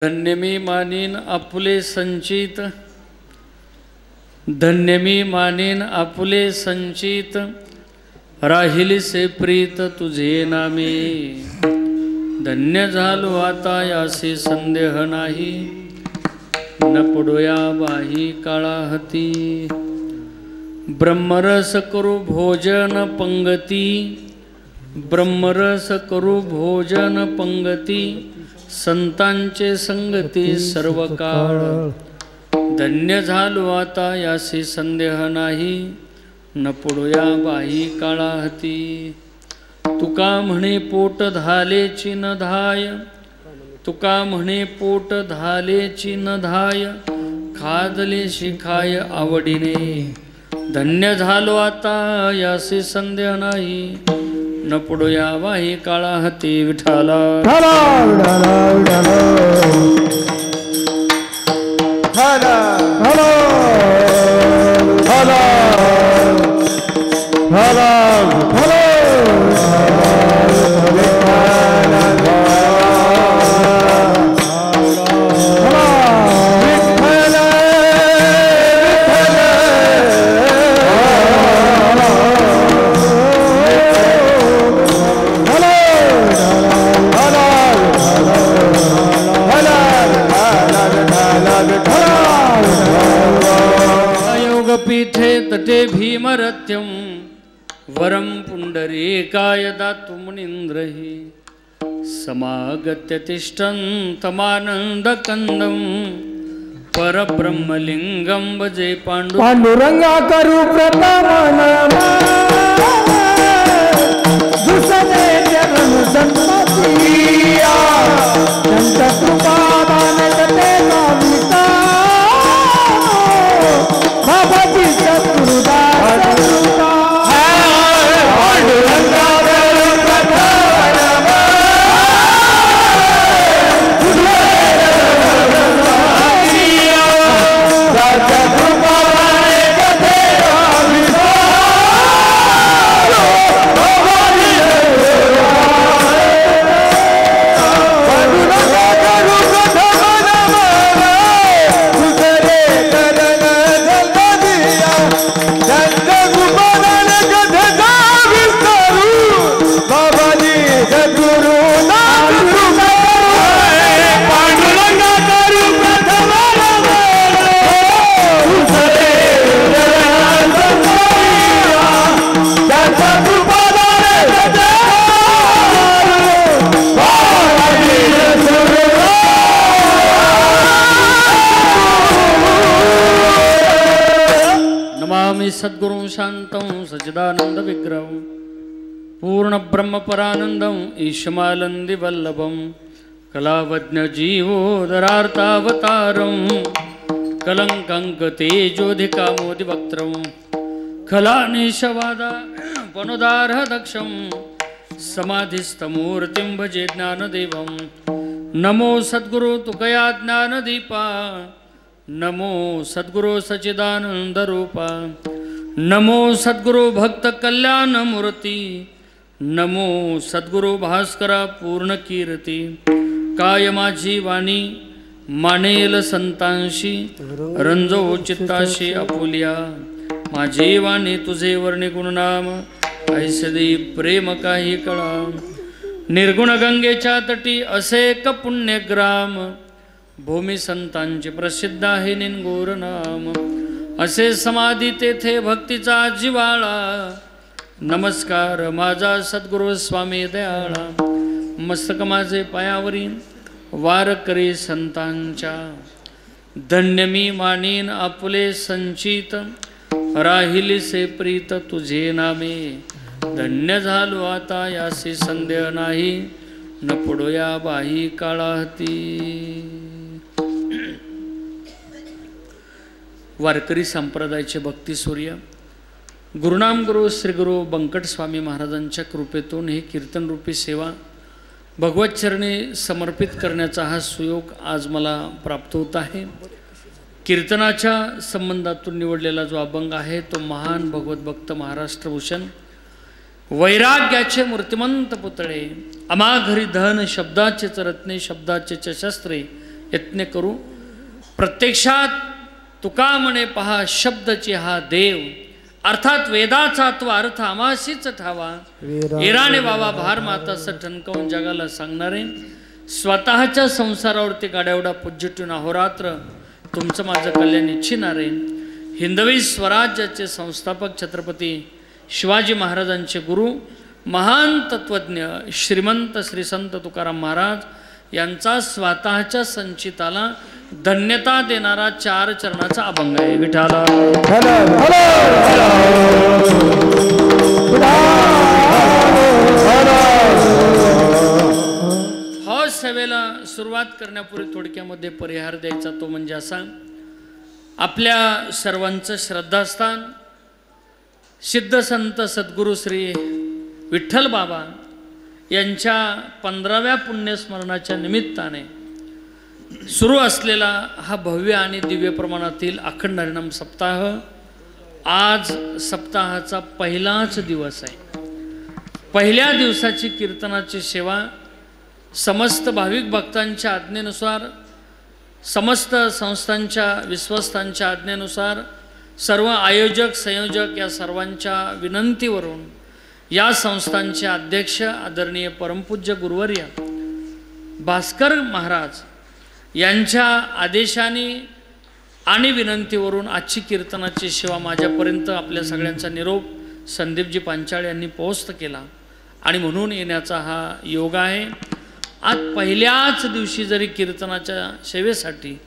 धन्य मी मानीन आपुले संचित, धन्य मी मानीन आपुले संचित, राहिली से प्रीत तुझे नामे। धन्य झालो आता यासी संदेह नाही, न पडोया बाही काळा हती। ब्रह्मरस करू भोजन पंगती, ब्रह्मरस करू भोजन पंगती, संतांचे संगती सर्व काळ। धन्य झालो आता यासी संदेह नाही, न पडोया बाही काळा हती। तुका म्हणे पोट धालेची न धाय, तुका म्हणे पोट धालेची न धाय, खादले शिखाय आवडीने। धन्य झालो आता यासी संदेह नाही, न पडोया बाही काळा हती। विठाला पीठे तटे भीमरथ्यं, वरं पुंडरीकाय दातु मुनीन्द्रहि। समागत्य तिष्ठन्तमानन्दकन्दं, परब्रह्मलिंगं भजे पांडुरंगा करू प्रथम नमा। दुसरे चरण संततिया, संत कृपा दानकते नामिता। बाबाजी सद्गुरुदास कृपा, पांडुरंगा करू प्रथम नमा। संत कृपा दानकते नामिता। सद्गुरु शांतं सच्चिदानंद विग्रहं, पूर्ण ब्रह्म परानंदं ईशमालंदि वल्लभं। कलावज्ञ जीवोदरार्तावतारं, कलंकंक तेजोधिकामोदि वक्त्रं। खलानिशवादा पनुदारः दक्षं, समाधिस्थमूर्तिं भजे ज्ञानदेवं। नमो सद्गुरु तुकया ज्ञानदीपा, नमो सद्गुरु सच्चिदानंद रूपा। नमो सद्गुरु भक्त कल्याण मूर्ति, नमो सद्गुरु भास्करा पूर्ण कीर्ती। काय माझी वाणी मानेल संतांशी, रंजो चित्ताशी आपुलिया। माझी वाणी तुझे वर्णे गुणनाम, ऐसदी प्रेम काही कळा। निर्गुण गंगेच्या तटी असे एक पुण्यग्राम, भूमी संतांचे प्रसिद्ध आहे निनगोर नाम। असे समाधी तेथे भक्तीचा जिवाळा, नमस्कार माझा सद्गुरु स्वामी दयाळा। मस्तक माझे पायावरी वार करी संतांच्या, धन्य मी मानीन आपुले संचित, राहिली से प्रीत तुझे नामे। धन्य झालो आता यासी संदेह नाही, न पडोया बाही काळा हती। वारकरी संप्रदायाचे भक्ती सूर्य गुरुनाम गुरु श्री गुरु बंकट स्वामी महाराजांच्या कृपेतून ही कीर्तन रूपी सेवा भगवत चरणी समर्पित करण्याचा हा सुयोग आज मला प्राप्त होत आहे। कीर्तनाच्या संबंधातून निवडलेला जो अभंग आहे तो महान भगवत भक्त महाराष्ट्रभूषण वैराग्याचे मूर्तिमंत पुतळे, अमाघरी धन शब्दाचे रत्ने, शब्दाचे शस्त्रे, यत्न करू. प्रत्यक्षात तुका म्हणे पहा शब्दचे हा देव, अर्थात वेदाचा तो अर्थ आमाशीच ठावा. इराणे बाबा भार माता असं ठणकावून जगाला सांगणारे, स्वतःच्या संसारावरती गाड्यावडा पूज्यटून अहोरात्र तुमचं माझं कल्याण इच्छिणारे, हिंदवी स्वराज्याचे संस्थापक छत्रपती शिवाजी महाराजांचे गुरु, महान तत्वज्ञ श्रीमंत श्री संत तुकाराम महाराज यांचा स्वतःच्या संचिताला धन्यता देणारा 4 चरणाचा अभंग आहे. विठाला हो सेवेला सुरुवात करण्यापूर्वी थोडक्यामध्ये परिहार द्यायचा तो म्हणजे असा, आपल्या सर्वांचं श्रद्धास्थान सिद्ध संत सद्गुरू श्री विठ्ठल बाबा यांच्या 15व्या पुण्यस्मरणाच्या निमित्ताने सुरू असलेला हा भव्य आणि दिव्य प्रमाणातील अखंड हरिनाम सप्ताह आज सप्ताहाचा पहिलाच दिवस आहे. पहिल्या दिवसाची कीर्तनाची सेवा समस्त भाविक भक्तांच्या आज्ञेनुसार, समस्त संस्थांच्या विश्वस्तांच्या आज्ञेनुसार, सर्व आयोजक संयोजक या सर्वांच्या विनंतीवरून या संस्थांचे अध्यक्ष आदरणीय परमपूज्य गुरुवर्य भास्कर महाराज यांच्या आदेशाने आणि विनंतीवरून आजची कीर्तनाची सेवा माझ्यापर्यंत आपल्या सगळ्यांचा निरोप संदीपजी पांचाळ यांनी पोहोच केला आणि म्हणून येण्याचा हा योग आहे. आज पहिल्याच दिवशी जरी कीर्तनाच्या सेवेसाठी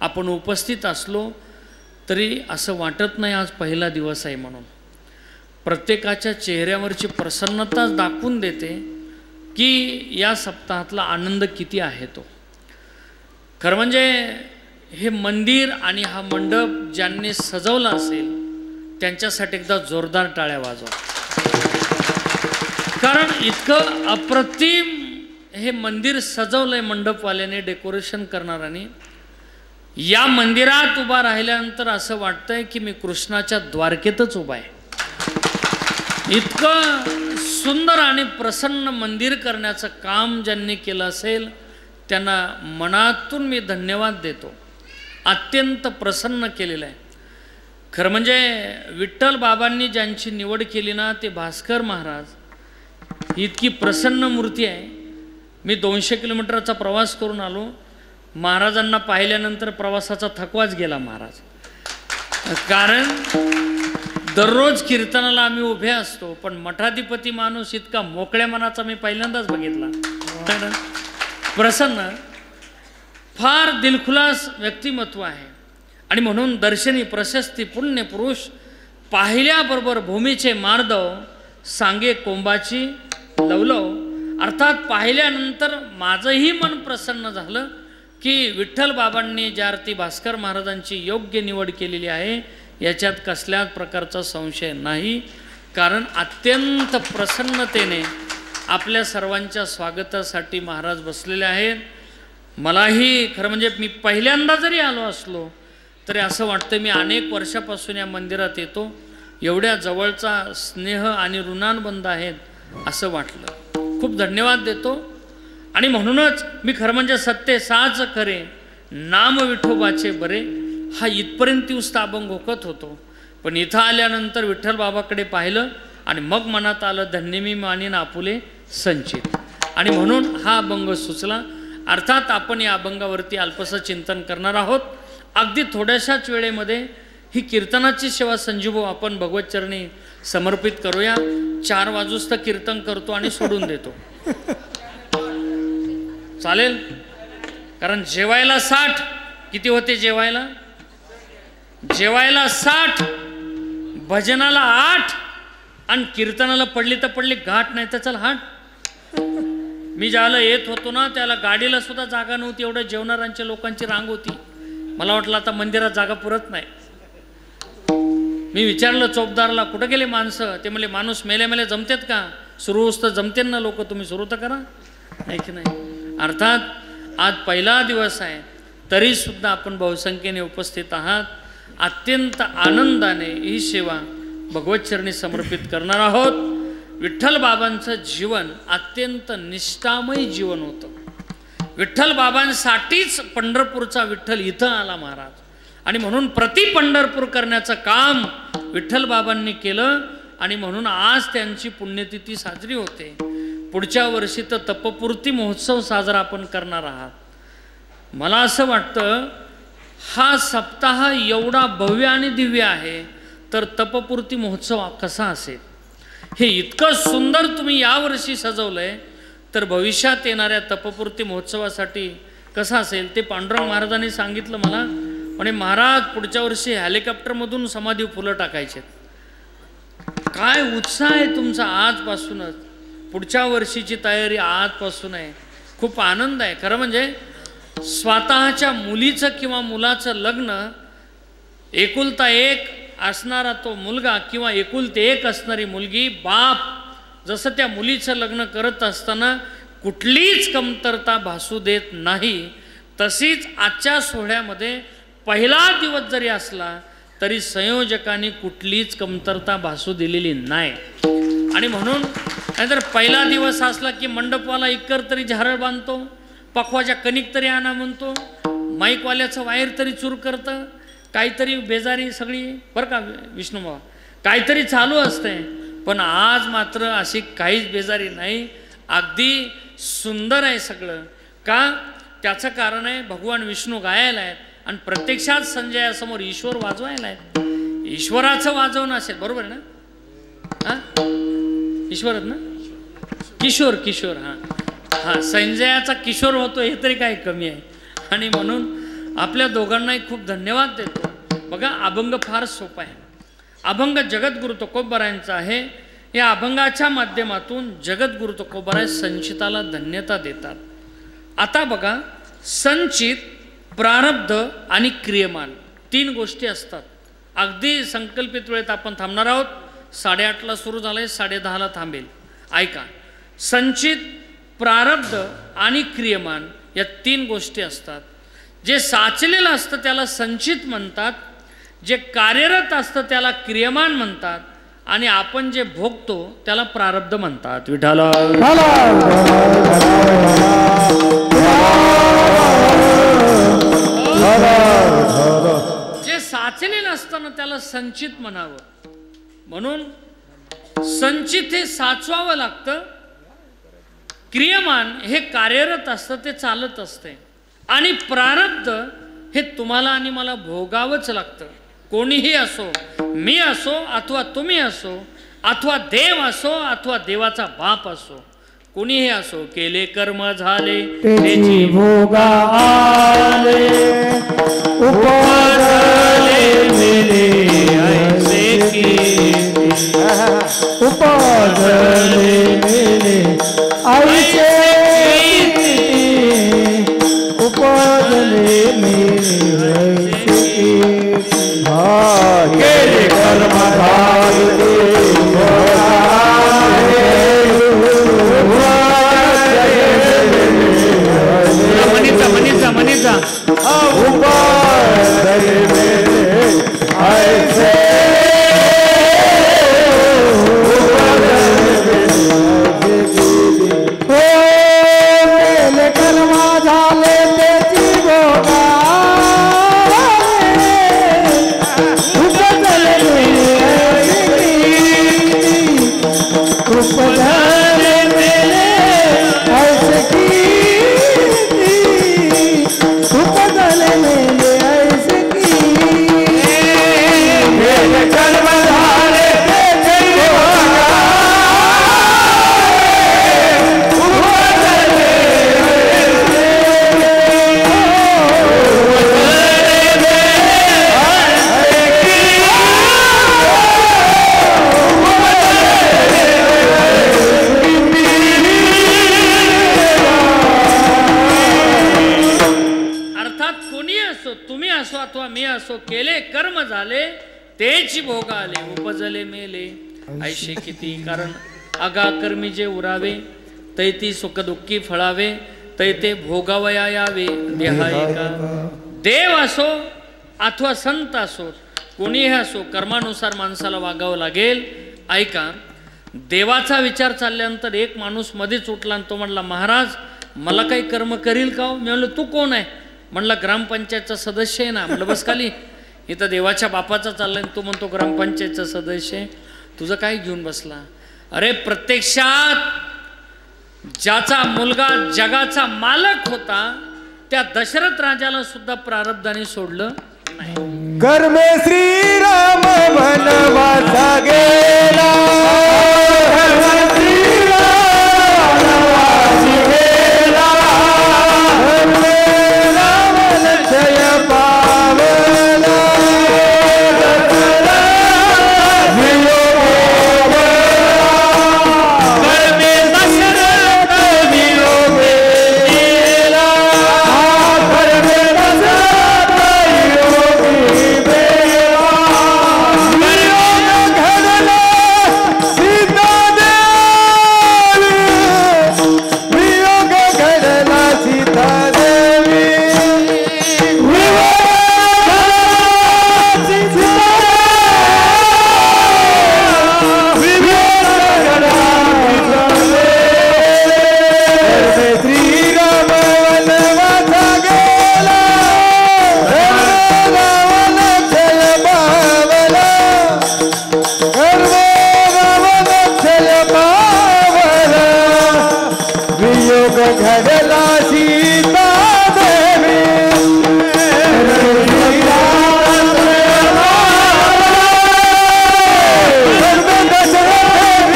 आपण उपस्थित असलो तरी असं वाटत नाही आज पहिला दिवस आहे म्हणून. प्रत्येकाच्या चेहऱ्यावरची प्रसन्नताच दाखवून देते की या सप्ताहातला आनंद किती आहे तो. खरं म्हणजे हे मंदिर आणि हा मंडप ज्यांनी सजवला असेल त्यांच्यासाठी एकदा जोरदार टाळ्या वाजवा. कारण इतकं अप्रतिम हे मंदिर सजवलंय मंडपवाल्याने, डेकोरेशन करणाऱ्याने. या मंदिरात उभा राहिल्यानंतर असं वाटतंय की मी कृष्णाच्या द्वारकेतच उभा आहे. इतकं सुंदर आणि प्रसन्न मंदिर करण्याचं काम ज्यांनी केलं असेल त्यांना मनातून मी धन्यवाद देतो. अत्यंत प्रसन्न केलेलं आहे. खरं म्हणजे विठ्ठल बाबांनी ज्यांची निवड केली ना ते भास्कर महाराज ही इतकी प्रसन्न मूर्ती आहे. मी 200 किलोमीटरचा प्रवास करून आलो. महाराजांना पाहिल्यानंतर प्रवासाचा थकवाच गेला महाराज. कारण दररोज कीर्तनाला आम्ही उभे असतो, पण मठाधिपती माणूस इतका मोकळ्या मनाचा मी पहिल्यांदाच बघितला. प्रसन्न, फार दिलखुलास व्यक्तिमत्व आहे आणि म्हणून दर्शनी प्रशस्ती पुण्य पुरुष पाहिल्याबरोबर भूमीचे मार्दव सांगे कोंबाची लवलव. अर्थात पाहिल्यानंतर माझंही मन प्रसन्न झालं की विठ्ठल बाबांनी ज्या अर्थी भास्कर महाराजांची योग्य निवड केलेली आहे याच्यात कसल्याच प्रकारचा संशय नाही. कारण अत्यंत प्रसन्नतेने आपल्या सर्वांच्या स्वागतासाठी महाराज बसलेले आहेत. मलाही खरं म्हणजे मी पहिल्यांदा जरी आलो असलो तरी असं वाटतं मी अनेक वर्षापासून या मंदिरात येतो, एवढ्या जवळचा स्नेह आणि ऋणानुबंध आहेत असं वाटलं. खूप धन्यवाद देतो. आणि म्हणूनच मी खरं म्हणजे सत्य साच करे नाम विठोबाचे बरे हा इथपर्यंत अभंग होकत होतो. पण इथं आल्यानंतर विठ्ठल बाबाकडे पाहिलं आणि मग मनात आलं धन्य मी मानीन आपुले संचित, आणि म्हणून हा अभंग सुचला. अर्थात आपण या अभंगावरती अल्पसं चिंतन करणार आहोत. अगदी थोड्याशाच वेळेमध्ये ही कीर्तनाची सेवा संजीवभाऊ आपण भगवतचरणी समर्पित करूया. 4 वाजूस तर कीर्तन करतो आणि सोडून देतो, चालेल? कारण जेवायला 60 किती होते? जेवायला 60, भजनाला 8 आणि कीर्तनाला पडली तर पडली, घाट नाही तर चल हाट. मी ज्याला येत होतो ना त्याला गाडीला सुद्धा जागा नव्हती, एवढ्या जेवणाऱ्यांच्या लोकांची रांग होती. मला वाटलं आता मंदिरात जागा पुरत नाही. मी विचारलं चौकदारला कुठं गेले माणसं? ते म्हणले माणूस मेल्या मेल्या जमतेत का? सुरू असतं जमते ना लोक, तुम्ही सुरू तर करा, नाही की नाही? अर्थात आज पहिला दिवस आहे तरीसुद्धा आपण बहुसंख्येने उपस्थित आहात. अत्यंत आनंदाने ही सेवा भगवतचरणी समर्पित करणार आहोत. विठ्ठल बाबांचं जीवन अत्यंत निष्ठामय जीवन होतं. विठ्ठल बाबांसाठीच पंढरपूरचा विठ्ठल इथं आला महाराज. आणि म्हणून प्रति पंढरपूर करण्याचं काम विठ्ठल बाबांनी केलं आणि म्हणून आज त्यांची पुण्यतिथी साजरी होते. पुढच्या वर्षी तर तपपूर्ती महोत्सव साजरा आपण करणार आहात. मला असं वाटतं हा सप्ताह एवढा भव्य आणि दिव्य आहे तर तपपूर्ती महोत्सव कसा असेल. हे इतकं सुंदर तुम्ही यावर्षी सजवलं आहे तर भविष्यात येणाऱ्या तपपूर्ती महोत्सवासाठी कसं असेल ते पांडुरंग महाराजांनी सांगितलं मला. म्हणे महाराज पुढच्या वर्षी हेलिकॉप्टरमधून समाधी फुलं टाकायचे. काय उत्साह आहे तुमचा आजपासूनच. पुढच्या वर्षीची तयारी आजपासून आहे. खूप आनंद आहे. खरं म्हणजे स्वतःच्या मुलीचं किंवा मुलाचं लग्न एकुलता एक असणारा तो मुलगा किंवा एकुलते एक असणारी मुलगी बाप जसं त्या मुलीचं लग्न करत असताना कुठलीच कमतरता भासू देत नाही तशीच आजच्या सोहळ्यामध्ये पहिला दिवस जरी असला तरी संयोजकांनी कुठलीच कमतरता भासू दिलेली नाही. आणि म्हणून नाहीतर पहिला दिवस असला की मंडपवाला इकर तरी झारळ बांधतो, पखवाच्या कणिक तरी आणा म्हणतो, माईकवाल्याचं वायर तरी चूर करतं, काहीतरी बेजारी सगळी बरं का विष्णू बाबा काहीतरी चालू असते. पण आज मात्र अशी काहीच बेजारी नाही. अगदी सुंदर आहे सगळं. का त्याचं कारण आहे भगवान विष्णू गायला आहेत आणि प्रत्यक्षात संजयासमोर ईश्वर वाजवायला आहेत. ईश्वराचं वाजवणं असेल बरोबर आहे ना. हां ईश्वरच ना. किशोर किशोर हां हां संजयाचा किशोर होतो हे तरी काय कमी आहे. आणि म्हणून आपल्या दोघांनाही खूप धन्यवाद देतो. बघा अभंग फार सोपा आहे. अभंग जगद्गुरु तुकोबारायांचा आहे. या अभंगाच्या माध्यमातून जगद्गुरु तुकोबाराय संचिताला धन्यता देतात. आता बघा संचित प्रारब्ध आणि क्रियमान तीन गोष्टी असतात. अगदी संकल्पित वेळेत आपण थांबणार आहोत. 8:30ला सुरू झालं आहे 10:30ला थांबेल. ऐका संचित प्रारब्ध आणि क्रियमान या तीन गोष्टी असतात. जे साचलेलं असतं त्याला संचित म्हणतात, जे कार्यरत असतं त्याला क्रियमान म्हणतात आणि आपण जे भोगतो त्याला प्रारब्ध म्हणतात. विठाला जे साचलेलं असतं ना त्याला संचित म्हणावं. म्हणून संचित हे साचवावं लागतं, क्रियमान हे कार्यरत असतं ते चालत असते आणि प्रारब्ध हे तुम्हाला आणि मला भोगावंच लागतं. कोणीही असो, मी असो अथवा तुम्ही असो अथवा देव असो अथवा देवाचा बाप असो, कोणीही असो, केले कर्म झाले त्याची भोगा आले उपजले मेले ऐसे कीर्ती उपजले मेले ऐसे कीर्ती उपजले मेले ऐसे कीर्ती केले कर्म झाले मनीचा केले कर्म झाले तेची भोग आले उपजले मेले ऐशे किती. कारण अगा कर्मी जे उरावे तैती सुखदुःखी फळावे तैते भोगावया यावे देहाय का. देव असो अथवा संत असो कोणीही असो कर्मानुसार माणसाला वागावं लागेल. ऐका देवाचा विचार चालल्यानंतर एक माणूस मध्येच उठला आणि तो म्हणला महाराज मला काही कर्म करील का हो? मी म्हणलं तू कोण आहे? म्हणलं ग्रामपंचायतचा सदस्य आहे ना. म्हणलं बस खाली, इथं देवाच्या बापाचा चाललाय, तू म्हणतो ग्रामपंचायतचा सदस्य आहे, तुझं काय घेऊन बसला? अरे प्रत्यक्षात ज्याचा मुलगा जगाचा मालक होता त्या दशरथ राजाला सुद्धा प्रारब्धाने सोडलं नाही. कर्मे श्रीराम वनवासा गेला, श्रीराम गेला, रावण जय पावला, कर्मे दशरथ वियोगे गेला, कर्मे दशरथ वियोगी गेला, वियोग घडला सीता देवी, वियोग घडला सीता देवी, वियोग श्रीराम वनवासा गेला, रावण जय पावला, रावण जय पावला, वियोग घडला सीता देवी, दशरथ वियोगे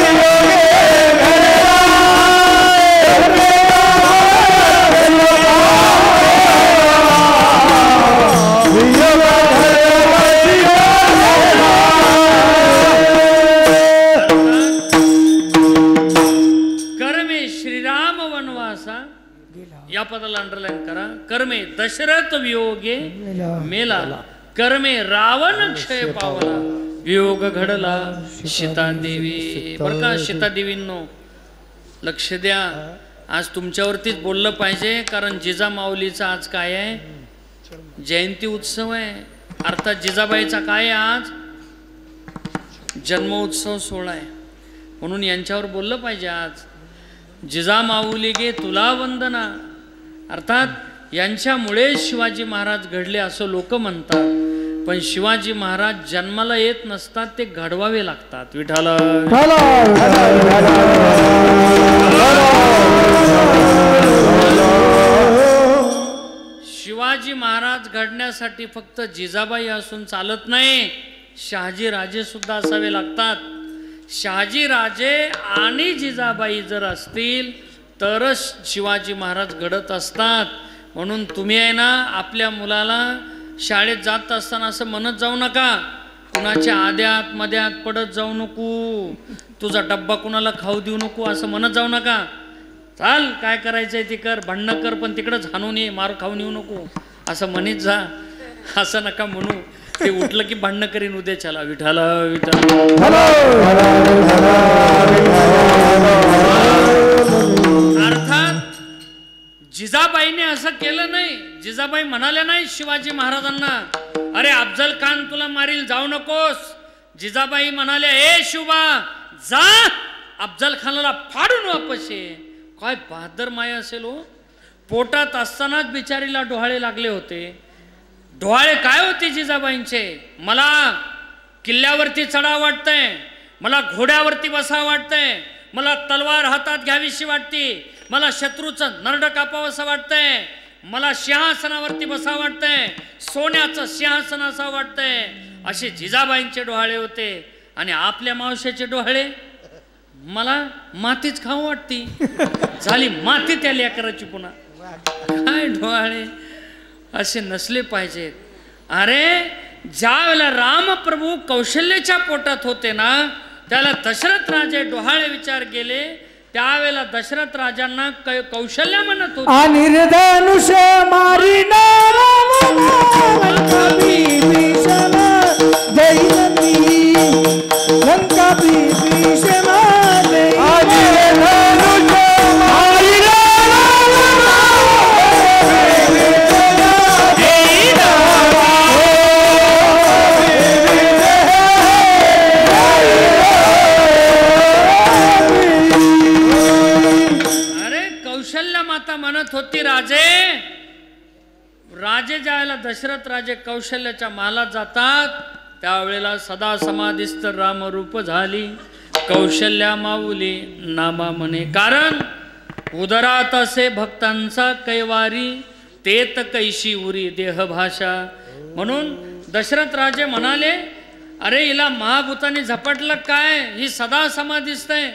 कर्मे श्रीराम वनवासा, या पदाला अंडरलाईन करा. कर्मे दशरथ वियोगे मेला, कर्मे रावण क्षय पावला, वियोग घडला सीता देवी. बरं का सीता देवींनो, लक्ष द्या. आज तुमच्यावरतीच बोललं पाहिजे, कारण जिजामाऊलीचा आज काय आहे? जयंती उत्सव आहे. अर्थात जिजाबाईचा काय आहे आज? जन्मोत्सव सोहळा आहे. म्हणून यांच्यावर बोललं पाहिजे आज. जिजामाऊली गे तुला वंदना. अर्थात यांच्यामुळे शिवाजी महाराज घडले असं लोक म्हणतात, पण शिवाजी महाराज जन्माला येत नसतात, ते घडवावे लागतात. विठाला शिवाजी महाराज घडण्यासाठी फक्त जिजाबाई असून चालत नाही, शहाजी राजे सुद्धा असावे लागतात. शहाजी राजे आणि जिजाबाई जर असतील तरच शिवाजी महाराज घडत असतात. म्हणून तुम्ही आहे ना, आपल्या मुलाला शाळेत जात असताना असं म्हणत जाऊ नका, कुणाच्या आद्यात मध्यात पडत जाऊ नको, तुझा डब्बा कुणाला खाऊ देऊ नको असं म्हणत जाऊ नका. चाल काय करायचंय ते कर, भांडणं कर, पण तिकडंच हाणून ये, मार खाऊन येऊ नको असं म्हणत जा. असं नका म्हणू, ते उठलं की भांडणं करीन उद्याच्याला. विठाला विठाला. अर्थात जिजाबाईने असं केलं नाही. जिजाबाई म्हणाल्या नाही शिवाजी महाराजांना, अरे अफजल खान तुला मारील, जाऊ नकोस. जिजाबाई म्हणाल्या, ए शिवबा जा, अफजल खानाला फाडून वापस ये. काय बहादर माया असेल हो. पोटात असतानाच बिचारीला डोहाळे लागले होते. डोहाळे काय होते जिजाबाईंचे? मला किल्ल्यावरती चढा वाटतंय, मला घोड्यावरती बसा वाटतंय, मला तलवार हातात घ्यावीशी वाटते, मला शत्रूचं नरड कापावंसं वाटतंय, मला सिंहासनावरती बसा वाटतंय, सोन्याचं सिंहासन असं वाटतंय. असे जिजाबाईंचे डोहाळे होते. आणि आपल्या मावशाचे डोहाळे, मला मातीच खाऊ वाटती. झाली माती त्या लेकराची पुन्हा. काय डोहाळे असे नसले पाहिजेत. अरे ज्या वेळेला रामप्रभू कौशल्याच्या पोटात होते ना, त्याला दशरथ राजे डोहाळे विचार गेले. त्यावेळेला दशरथ राजांना कौशल्य म्हणत होते. अनिर्धनुष मारी दशरथ राजे कौशल्याच्या महालात जातात त्यावेळेला सदा समाधिस्थ रामरूप झाली कौशल्या माऊली नामा म्हणे. कारण उदरात असे भक्तांचा कैवारी तेत कैशी उरी देहभाषा. म्हणून दशरथ राजे म्हणाले अरे हिला महाभूताने झपटलं काय, ही सदा समाधीस्थ आहे.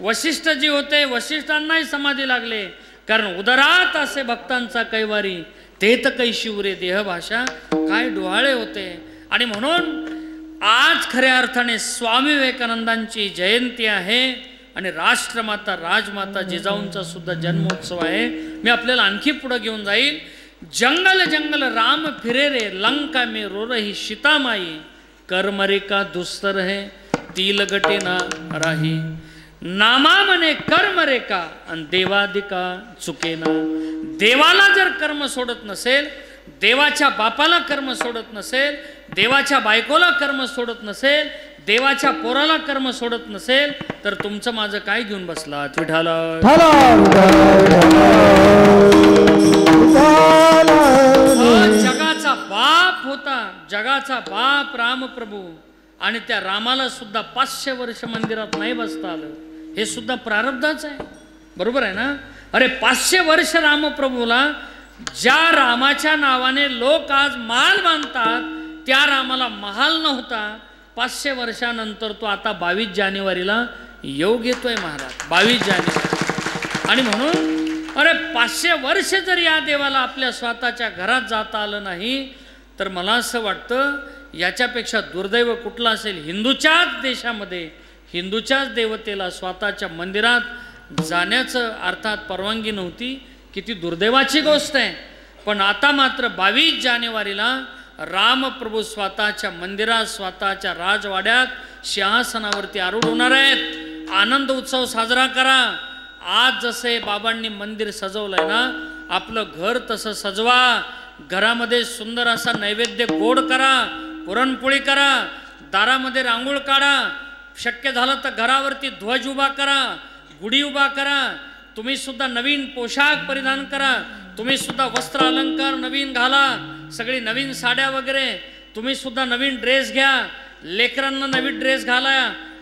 वशिष्ठ जी होते वशिष्ठांनाही समाधी लागले कारण उदरात असे भक्तांचा कैवारी तेत कैशी उरे देहभाषा. काय डोहाळे होते. आणि म्हणून आज खऱ्या अर्थाने स्वामी विवेकानंदांची जयंती आहे आणि राष्ट्रमाता राजमाता जिजाऊंचा सुद्धा जन्मोत्सव आहे. मी आपल्याला आणखी पुढे घेऊन जाईल. जंगल जंगल राम फिरे रे लंका में रो रही सीतामाई कर्मरे का दुस्तर है तिल गटे ना राही. नामा म्हणे कर्म रेखा आणि देवादिका चुकेना. देवाला जर कर्म सोडत नसेल, देवाच्या बापाला कर्म सोडत नसेल, देवाच्या बायकोला कर्म सोडत नसेल, देवाच्या पोराला कर्म सोडत नसेल तर तुमचं माझं काय घेऊन बसलात विठाला. जगाचा बाप होता, जगाचा बाप रामप्रभू आणि त्या रामाला सुद्धा 500 वर्ष मंदिरात नाही बसता आलं. हे सुद्धा प्रारब्धाच आहे. बरोबर आहे ना. अरे 500 वर्ष रामप्रभूला ज्या रामाच्या नावाने लोक आज महाल बांधतात त्या रामाला महाल नव्हता. 500 वर्षानंतर तो आता 22 जानेवारीला योग येतोय महाराज. 22 जानेवारी. आणि म्हणून अरे 500 वर्ष जर या देवाला आपल्या स्वतःच्या घरात जाता आलं नाही तर मला असं वाटतं याच्यापेक्षा दुर्दैव कुठलं असेल. हिंदूच्याच देशामध्ये हिंदूच्याच देवतेला स्वतःच्या मंदिरात जाण्याचं अर्थात परवानगी नव्हती. किती दुर्दैवाची गोष्ट आहे. पण आता मात्र 22 जानेवारीला रामप्रभू स्वतःच्या मंदिरात स्वतःच्या राजवाड्यात सिंहासनावरती आरूढ होणार आहेत. आनंद उत्सव साजरा करा. आज जसे बाबांनी मंदिर सजवलंय ना आपलं घर तसं सजवा. घरामध्ये सुंदर असा नैवेद्य गोड करा, पुरणपोळी करा, दारामध्ये रांगोळ काढा, शक्य झालं तर घरावरती ध्वज उभा करा, गुढी उभा करा. तुम्ही सुद्धा नवीन पोशाख परिधान करा, तुम्ही सुद्धा वस्त्र अलंकार नवीन घाला, सगळी नवीन साड्या वगैरे. तुम्ही सुद्धा नवीन ड्रेस घ्या, लेकरांना नवीन ड्रेस घाला.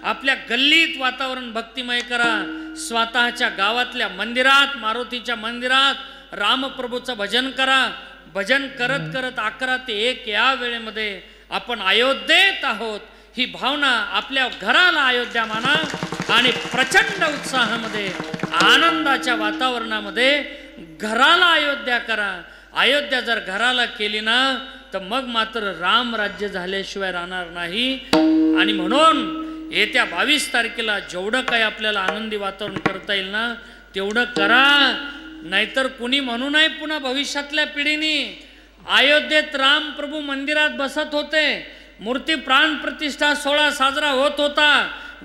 आपल्या गल्लीत वातावरण भक्तिमय करा. स्वतःच्या गावातल्या मंदिरात मारुतीच्या मंदिरात रामप्रभूचं भजन करा. भजन करत करत 11 ते 1 या वेळेमध्ये आपण अयोध्येत आहोत ही भावना आपल्या घराला अयोध्या माना आणि प्रचंड उत्साहामध्ये आनंदाच्या वातावरणामध्ये घराला अयोध्या करा. अयोध्या जर घराला केली ना तर मग मात्र राम राज्य झाल्याशिवाय राहणार नाही. आणि म्हणून येत्या 22 तारखेला जेवढं काही आपल्याला आनंदी वातावरण करता येईल ना तेवढं करा. नाहीतर कुणी म्हणू नये पुन्हा भविष्यातल्या पिढीनी अयोध्येत रामप्रभू मंदिरात बसत होते, मूर्ती प्राण प्रतिष्ठा सोहळा साजरा होत होता,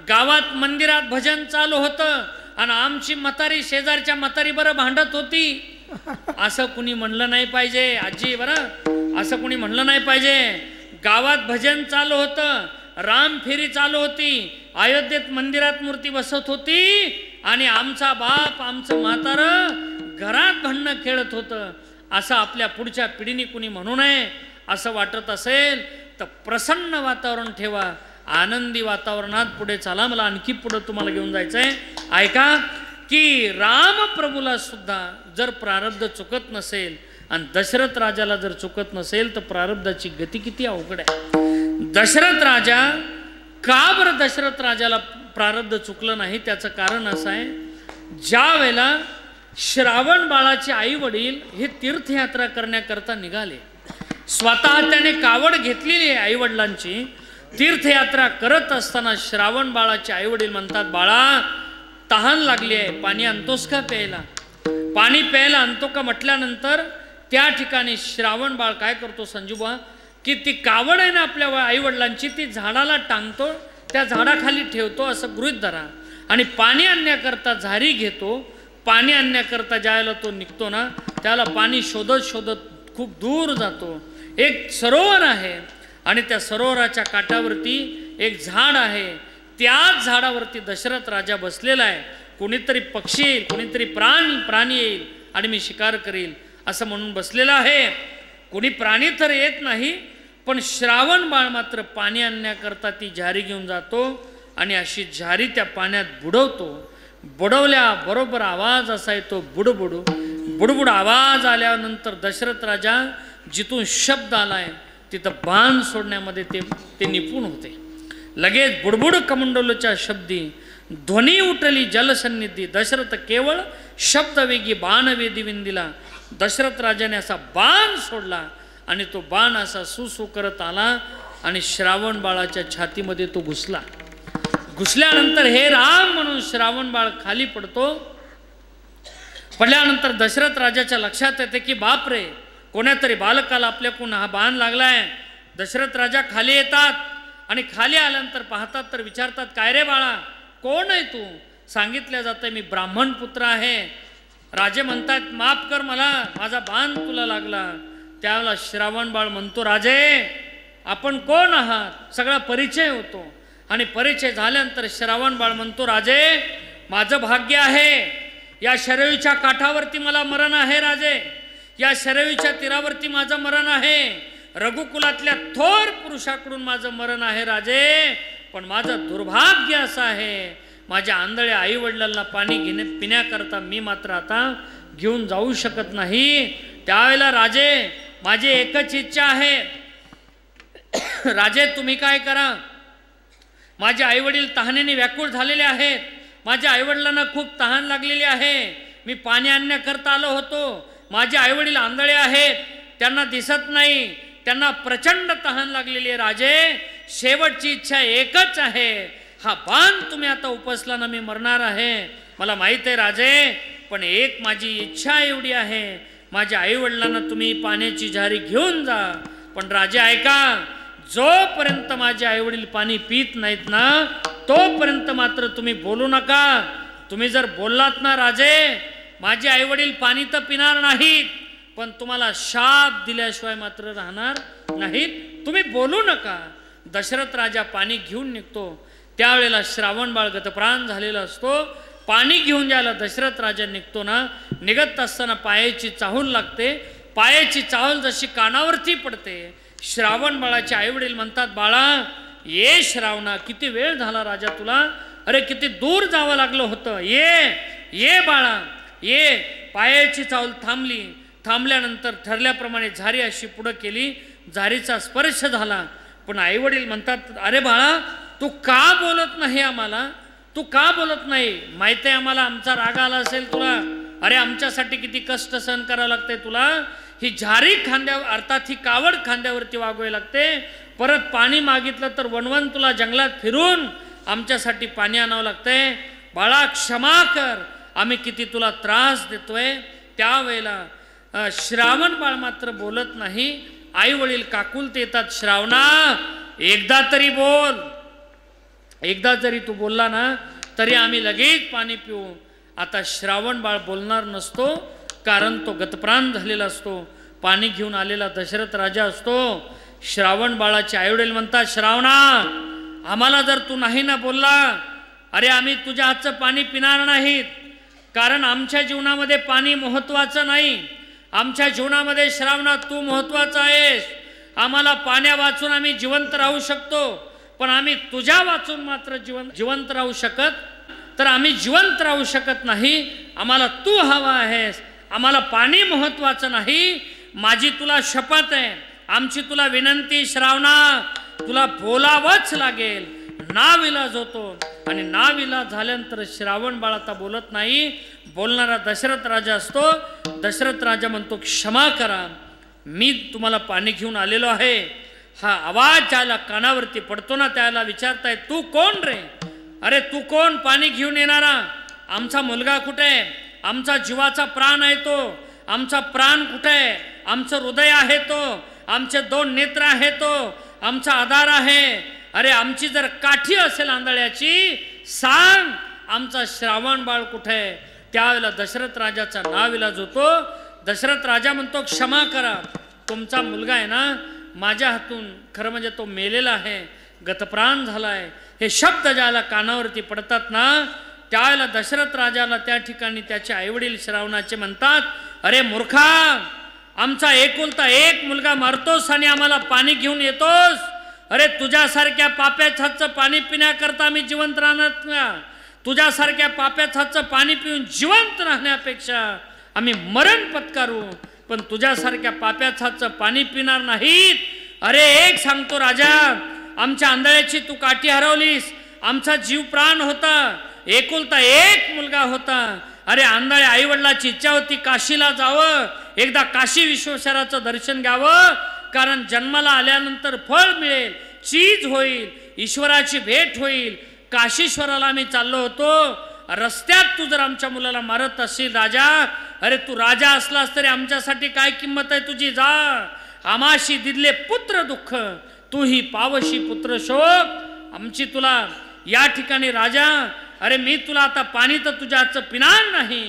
गावात मंदिरात भजन चालू होतं आणि आमची म्हातारी शेजारच्या म्हातारी बरं भांडत होती. असं कुणी म्हणलं नाही पाहिजे आजी. बरं असं कुणी म्हणलं नाही पाहिजे. गावात भजन चालू होतं, राम फेरी चालू होती, अयोध्येत मंदिरात मूर्ती बसत होती आणि आमचा बाप आमचं म्हातारं घरात भांडणं खेळत होतं. असं आपल्या पुढच्या पिढीने कुणी म्हणू नये. असं वाटत असेल तर प्रसन्न वातावरण ठेवा, आनंदी वातावरणात पुढे चला. मला आणखी पुढे तुम्हाला घेऊन जायचं आहे. ऐका की रामप्रभूला सुद्धा जर प्रारब्ध चुकत नसेल आणि दशरथ राजाला जर चुकत नसेल तर प्रारब्धाची गती किती अवघड आहे. दशरथ राजा का बरं दशरथ राजाला प्रारब्ध चुकलं नाही त्याचं कारण असं आहे. ज्या वेळेला श्रावण बाळाचे आई वडील हे तीर्थयात्रा करण्याकरता निघाले, स्वतः त्याने कावड घेतलेली आहे आई वडिलांची. तीर्थयात्रा करत असताना श्रावण बाळाचे आई वडील म्हणतात बाळा तहान लागली आहे, पाणी आणतोस का प्यायला. पाणी प्यायला आणतो का म्हटल्यानंतर त्या ठिकाणी श्रावण बाळ काय करतो संजूबा की ती कावड आहे ना आपल्या आई वडिलांची ती झाडाला टांगतो, त्या झाडाखाली ठेवतो असं गृहीत धरा आणि पाणी आणण्याकरता झारी घेतो. पाणी आणण्याकरता ज्यावेळेला तो निघतो ना त्याला पाणी शोधत शोधत खूप दूर जातो. एक सरोवर आहे आणि त्या सरोवराच्या काठावरती एक झाड आहे. त्याच झाडावरती दशरथ राजा बसलेला आहे. कोणीतरी पक्षी येईल, कोणीतरी प्राणी येईल आणि मी शिकार करील असं म्हणून बसलेला आहे. कोणी प्राणी तर येत नाही, पण श्रावण बाळ मात्र पाणी आणण्याकरता ती झारी घेऊन जातो आणि अशी झारी त्या पाण्यात बुडवतो. बुडवल्याबरोबर आवाज असा येतो, बुडबुडू बुडबुड आवाज आल्यानंतर दशरथ राजा जिथून शब्द आलाय तिथं बाण सोडण्यामध्ये ते निपुण होते. लगेच बुडबुड कमंडलोच्या शब्दी ध्वनी उठली जलसन्निधी. दशरथ केवळ शब्दवेगी बाणवेदी विंदिला. दशरथ राजाने असा बाण सोडला आणि तो बाण असा सुसू करत आला आणि श्रावण बाळाच्या छातीमध्ये तो घुसला. घुसल्यानंतर हे राम म्हणून श्रावण बाळ खाली पडतो. पडल्यानंतर दशरथ राजाच्या लक्षात येते की बापरे, कोण्यातरी बालकाला आपल्याकडून हा बाण लागलाय. दशरथ राजा खाली येतात आणि खाली आल्यानंतर पाहतात तर विचारतात, काय रे बाळा, कोण आहे तू? सांगितलं जातं मी ब्राह्मण पुत्र आहे. राजे म्हणतात, माफ कर मला, माझा बाण तुला लागला. त्यावेळेला श्रावण बाळ म्हणतो, राजे आपण कोण आहात? सगळा परिचय होतो आणि परिचय झाल्यानंतर श्रावण बाळ म्हणतो, राजे माझं भाग्य आहे, या शरयूच्या काठावरती मला मरण आहे. राजे या शरयूच्या तीरावरती माझं मरण आहे. रघुकुलातल्या थोर पुरुषाकडून माझं मरण आहे राजे. पण माझं दुर्भाग्य असं आहे, माझ्या आंधळ्या आई वडिलांना पाणी पिण्याकरता मी मात्र आता घेऊन जाऊ शकत नाही. त्यावेळेला राजे माझी एकच इच्छा आहे, राजे तुम्ही काय करा, माझे आईवडील तहानेने व्याकुळ झालेले आहेत. माझ्या आईवडिलांना खूप तहान लागलेली आहे. मी पाणी आणण्याकरता आलो होतो. माझे आईवडील आंधळे आहेत, त्यांना दिसत नाही, त्यांना प्रचंड तहान लागलेली आहे. राजे शेवटची इच्छा एकच आहे, हा बाण तुम्ही आता उपसला ना मी मरणार आहे, मला माहीत आहे राजे. पण एक माझी इच्छा एवढी आहे, माझ्या आईवडिलांना तुम्ही पाण्याची झारी घेऊन जा. पण राजे ऐका, जोपर्यंत माझे आईवडील पाणी पित नाहीत ना तोपर्यंत मात्र तुम्ही बोलू नका. तुम्ही जर बोललात ना राजे, माझे आईवडील पाणी तर पिणार नाहीत, पण तुम्हाला शाप दिल्याशिवाय मात्र राहणार नाहीत. तुम्ही बोलू नका. दशरथ राजा पाणी घेऊन निघतो. त्यावेळेला श्रावण बाळ गतप्राण झालेला असतो. पाणी घेऊन ज्याला दशरथ राजा निघतो ना, निघत असताना पायाची चाहूल लागते. पायाची चाहूल जशी कानावरती पडते, श्रावण बाळाचे आईवडील म्हणतात, बाळा ये श्रावणा, किती वेळ झाला राजा तुला, अरे किती दूर जावं लागलं होतं, ये बाळा ये. पायाची चाहूल थांबली. थांबल्यानंतर ठरल्याप्रमाणे झारी अशी पुढं केली. झारीचा स्पर्श झाला. पण आईवडील म्हणतात, अरे बाळा तू का बोलत नाही आम्हाला, तू का बोलत नाही? माहिती आहे आम्हाला आमचा राग आला असेल तुला, अरे आमच्यासाठी किती कष्ट सहन करावं लागते तुला. ही झारी खांद्यावर, अर्थात ही कावड खांद्यावरती वागवावी लागते. परत पाणी मागितलं तर वनवन तुला जंगलात फिरून आमच्यासाठी पाणी आणावं लागतंय. बाळा क्षमा कर, आम्ही किती तुला त्रास देतोय. त्यावेळेला श्रावण बाळ मात्र बोलत नाही. आई वडील काकुलते येतात, श्रावणा एकदा तरी बोल, एकदा जरी तू बोलला ना तरी आम्ही लगेच पाणी पिऊ. आता श्रावण बाळ बोलणार नसतो, कारण तो गतप्राण झालेला असतो. पाणी घेऊन आलेला दशरथ राजा असतो. श्रावण बाळाचे आईवडील म्हणतात, श्रावणा आम्हाला जर तू नाही ना बोलला, अरे आम्ही तुझ्या हातचं पाणी पिणार नाहीत, कारण आमच्या जीवनामध्ये पाणी महत्त्वाचं नाही. आमच्या जीवनामध्ये श्रावणा तू महत्त्वाचा आहेस. आम्हाला पाण्या वाचून आम्ही जिवंत राहू शकतो, पण आम्ही तुझ्या वाचून मात्र जिवंत राहू शकत, तर आम्ही जिवंत राहू शकत नाही. आम्हाला तू हवा आहेस, आम्हाला पाणी महत्त्वाचं नाही. माझी तुला शपथ आहे, आमची तुला विनंती, श्रावणा तुला बोलावंच लागेल. नाविलाज होतो आणि नाविलाज झाल्यानंतर श्रावण बाळ आता बोलत नाही. बोलणारा दशरथ राजा असतो. दशरथ राजा म्हणतो, क्षमा करा, मी तुम्हाला पाणी घेऊन आलेलो आहे. हा आवाज ज्याला कानावरती पडतो ना त्याला विचारताय, तू कोण रे? अरे तू कोण पाणी घेऊन येणारा? आमचा मुलगा कुठे आहे? आमचा जीवाचा प्राण आहे तो. आमचा प्राण कुठे आहे? आमचं हृदय आहे तो. आमचे दोन नेत्र आहे तो. आमचा आधार आहे. अरे आमची जर काठी असेल आंधळ्याची, सांग आमचा श्रावण बाळ कुठे आहे? त्यावेळेला दशरथ राजाचा नाविलाज होतो. दशरथ राजा म्हणतो, क्षमा करा, तुमचा मुलगा आहे ना माझ्या हातून, खरं म्हणजे तो मेलेला आहे, गतप्राण झाला आहे. हे शब्द ज्याला कानावरती पडतात ना त्यावेळेला दशरथ राजाला त्या ठिकाणी त्याचे आईवडील श्रावणाचे म्हणतात, अरे मूर्खा, आमचा एकुलता एक मुलगा मरतोस आणि आम्हाला पाणी घेऊन येतोस. अरे तुझ्यासारख्या पाप्याच्या हातचं पाणी पिण्याकरता आम्ही जिवंत राहणार ना. तुझ्यासारख्या पाप्याच्या हातचं पाणी पिऊन जिवंत राहण्यापेक्षा आम्ही मरण पत्करू, पण तुझ्यासारख्या पाप्याच्या हातचं पाणी पिणार नाहीत. अरे एक सांगतो राजा, आमच्या आंधळ्याची तू काठी हरवलीस. आमचा जीव प्राण होता, एकुलता एक मुलगा होता. अरे आंधळ्या आईवडिलाची इच्छा होती काशीला जावं, एकदा काशी विश्वेश्वराचं दर्शन घ्यावं, कारण जन्माला आल्यानंतर फळ मिळेल, चीज होईल, ईश्वराची भेट होईल. काशीश्वराला आम्ही चाललो होतो. रस्त्यात तू जर आमच्या मुलाला मारत असशील राजा, अरे तू राजा असलास तरी आमच्यासाठी काय किंमत आहे तुझी. जा आमाशी दिले पुत्र दुःख, तू ही पावशी पुत्र शोक. आमची तुला या ठिकाणी राजा, अरे मी तुला आता पाणी तर तुझ्या हातचं पिणार नाही,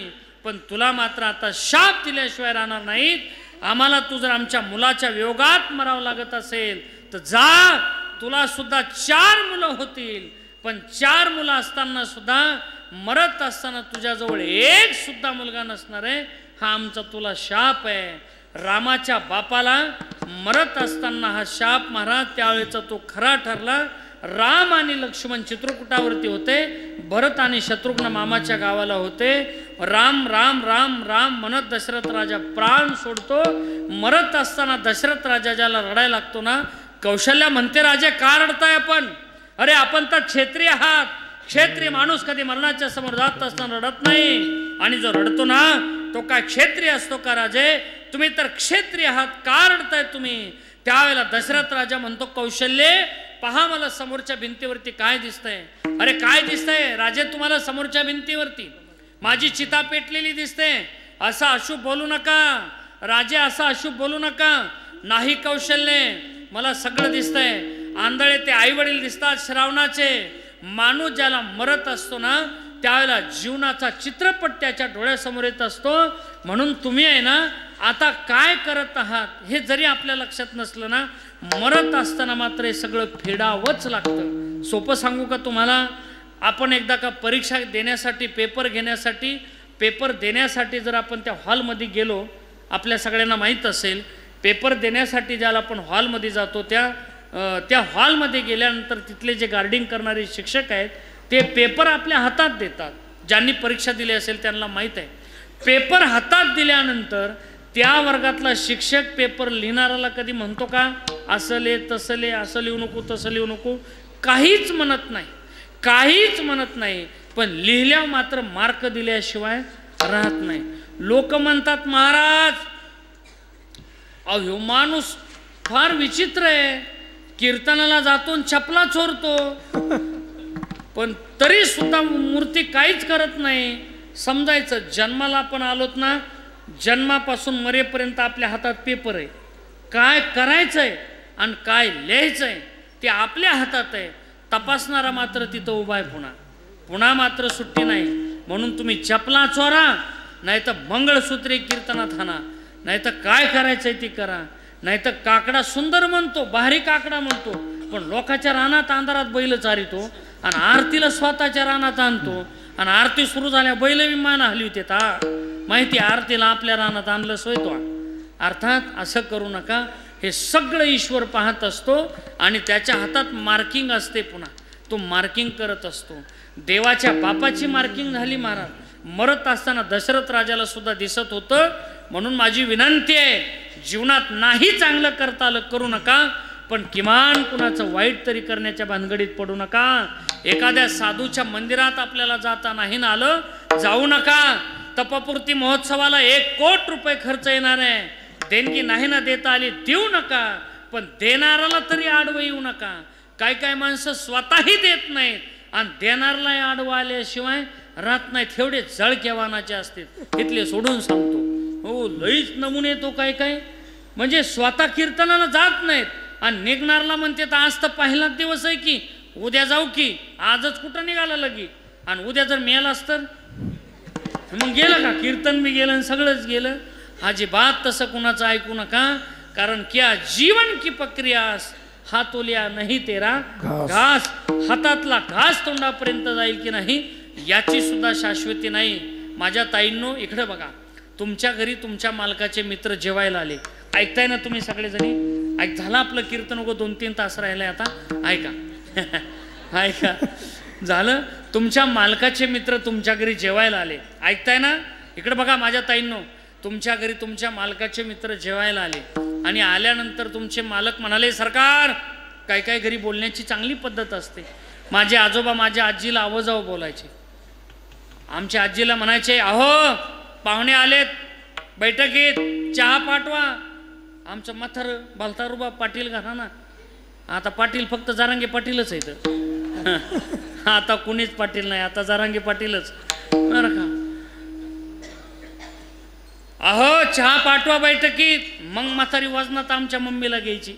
पण तुला मात्र आता शाप दिल्याशिवाय राहणार नाहीत. आम्हाला तू जर आमच्या मुलाच्या वियोगात मरावं लागत असेल तर जा. तुला सुद्धा 4 मुलं होतील, पण 4 मुलं असताना सुद्धा मरत असताना तुझ्याजवळ एक सुद्धा मुलगा नसणार आहे. हा आमचा तुला शाप आहे. रामाच्या बापाला मरत असताना हा शाप महाराज त्यावेळेचा तो खरा ठरला. राम आणि लक्ष्मण चित्रकूटावरती होते, भरत आणि शत्रुघ्न मामाच्या गावाला होते. राम राम राम राम म्हणत दशरथ राजा प्राण सोडतो. मरत असताना दशरथ राजा ज्याला रडायला लागतो ना, कौशल्या म्हणते राजे का रडताय आपण. अरे आपण तर क्षत्रिय आहात, क्षत्रिय माणूस कधी मरणाच्या समोर जात असताना रडत नाही. आणि जो रडतो ना तो काय क्षत्रिय असतो का राजे. तुम्ही तर क्षत्रिय आहात, का रडताय तुम्ही. त्यावेळेला दशरथ राजा म्हणतो कौशल्ये पहा मला समोरच्या भिंतीवरती काय दिसतंय. अरे काय दिसतंय राजे तुम्हाला समोरच्या भिंतीवरती. माझी चिता पेटलेली दिसते. असा अशुभ बोलू नका राजे, असा अशुभ बोलू नका. नाही कौशल्ये मला सगळं दिसतंय. आंधळे ते आई वडील दिसतात श्रावणाचे. माणूस ज्याला मरत असतो ना त्यावेळेला जीवनाचा चित्रपट त्याच्या डोळ्यासमोर येत असतो. म्हणून तुम्ही आहे ना आता काय करत आहात हे जरी आपल्या लक्षात नसलं ना, मरत असताना मात्र हे सगळं फेडावंच लागतं. सोपं सांगू का तुम्हाला, आपण एकदा का परीक्षा देण्यासाठी पेपर घेण्यासाठी पेपर देण्यासाठी जर आपण त्या हॉलमध्ये गेलो, आपल्या सगळ्यांना माहीत असेल पेपर देण्यासाठी ज्याला आपण हॉलमध्ये जातो त्या हॉलमध्ये गेल्यानंतर तिथले जे गार्डिंग करणारे शिक्षक आहेत ते पेपर आपल्या हातात देतात. ज्यांनी परीक्षा दिली असेल त्यांना माहीत आहे. पेपर हातात दिल्यानंतर त्या वर्गातला शिक्षक पेपर लिहिणाऱ्याला कधी म्हणतो का असं ले तसं ले, असं लिहू नको तसं लिहू नको, काहीच म्हणत नाही, काहीच म्हणत नाही. पण लिहिल्यावर मात्र मार्क दिल्याशिवाय राहत नाही. लोक म्हणतात महाराज अहो माणूस फार विचित्र आहे, कीर्तनाला जातो चपला चोरतो, पण तरी सुद्धा मूर्ती काहीच करत नाही. समजायचं जन्माला आपण आलोत ना, जन्मापासून मरेपर्यंत आपल्या हातात पेपर आहे. काय करायचंय आणि काय लिहायचंय ते आपल्या हातात आहे. तपासणारा मात्र तिथं उभा आहे. पुन्हा मात्र सुट्टी नाही. म्हणून तुम्ही चपला चोरा, नाही तर मंगळसूत्री कीर्तनात हाना, नाही तर काय करायचंय ती करा. नाही तर काकडा सुंदर म्हणतो, भारी काकडा म्हणतो, पण लोकांच्या रानात अंधारात बैल चारितो आणि आरतीला स्वतःच्या रानात आणतो. आणि आरती सुरू झाल्या बैल विमान हली होते. माहिती आरतीला आपल्या रानात आणलं सोयतो. अर्थात असं करू नका. हे सगळं ईश्वर पाहत असतो आणि त्याच्या हातात मार्किंग असते. पुन्हा तो मार्किंग करत असतो. देवाच्या बापाची मार्किंग झाली महाराज. मरत असताना दशरथ राजाला सुद्धा दिसत होतं. म्हणून माझी विनंती आहे, जीवनात नाही चांगलं करता आलं करू नका, पण किमान कुणाचं वाईट तरी करण्याच्या भानगडीत पडू नका. एखाद्या साधूच्या मंदिरात आपल्याला जाता नाही ना आलं, जाऊ नका. तपपूर्ती महोत्सवाला 1 कोटी रुपये खर्च येणार आहे. देणगी नाही ना देता आली देऊ नका, पण देणाऱ्याला तरी आडवं येऊ नका. काय काय माणसं स्वतःही देत नाहीत आणि देणाऱ्यालाही आडवं आल्याशिवाय राहत नाहीत. एवढे जळकेवानाचे असतात. इथले सोडून सांगतो. हो लईच नमुने तो काय काय म्हणजे स्वतः कीर्तनाला जात नाहीत आणि निघणारला म्हणते तर आज तर पहिलाच दिवस आहे की उद्या जाऊ की, आजच कुठं निघाला लगी, आणि उद्या जर मिळालास तर मग गेलं का, कीर्तन बी गेलं आणि सगळंच गेलं. अजिबात तसं कुणाचं ऐकू नका. कारण क्या जीवन की प्रक्रियास हातोलिया नाही तेरा घास. हातातला घास तोंडापर्यंत जाईल की नाही याची सुद्धा शाश्वती नाही. माझ्या ताईंनो इकडे बघा, तुमच्या घरी तुमच्या मालकाचे मित्र जेवायला आले. ऐकताय ना तुम्ही सगळेजणी? ऐक, झालं आपलं कीर्तन उगं 2-3 तास राहिलंय आता. ऐका ऐका, झालं. तुमच्या मालकाचे मित्र तुमच्या घरी जेवायला आले. ऐकताय ना? इकडे बघा माझ्या ताईंनो, तुमच्या घरी तुमच्या मालकाचे मित्र जेवायला आले आणि आल्यानंतर तुमचे मालक म्हणाले, सरकार, काय काय घरी बोलण्याची चांगली पद्धत असते. माझे आजोबा माझ्या आजीला आवाजावं बोलायचे. आमच्या आजीला म्हणायचे, अहो पाहुणे आलेत बैठकीत, चहा पाठवा. आमचं म्हातार बालतारुबा पाटील घराणा, आता पाटील फक्त जारांगे पाटीलच आहेत. आता कुणीच पाटील नाही, आता जारांगे पाटीलच बरं का. अहो चहा पाठवा बैठकीत. मग म्हातारी वजनात आमच्या मम्मीला घ्यायची.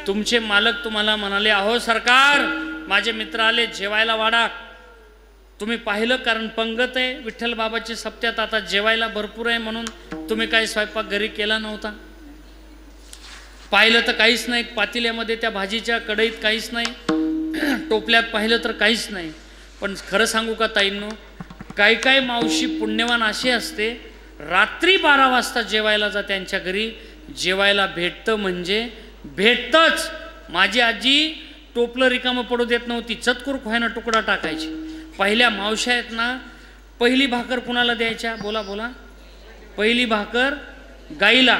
तुमचे मालक तुम्हाला म्हणाले, अहो सरकार, माझे मित्र आले, जेवायला वाढा. तुम्ही पाहिलं, कारण पंगत आहे विठ्ठल बाबाची सप्त्यात, आता जेवायला भरपूर आहे म्हणून तुम्ही काही स्वयंपाक घरी केला नव्हता. पाहिलं तर काहीच नाही, पातेल्यामध्ये त्या भाजीच्या कढईत काहीच नाही, टोपल्यात पाहिलं तर काहीच नाही. पण खरं सांगू का ताईंनो, काय काय मावशी पुण्यवान असे असते, रात्री 12 वाजता जेवायला जा त्यांच्या घरी, जेवायला भेटतं म्हणजे भेटतंच. माझी आजी टोपलं रिकामं पडू देत नव्हती, चतकुर खोयानं तुकडा टाकायची. पहिल्या मावश्या आहेत ना, पहिली भाकर कुणाला द्यायच्या? बोला बोला. पहिली भाकर गाईला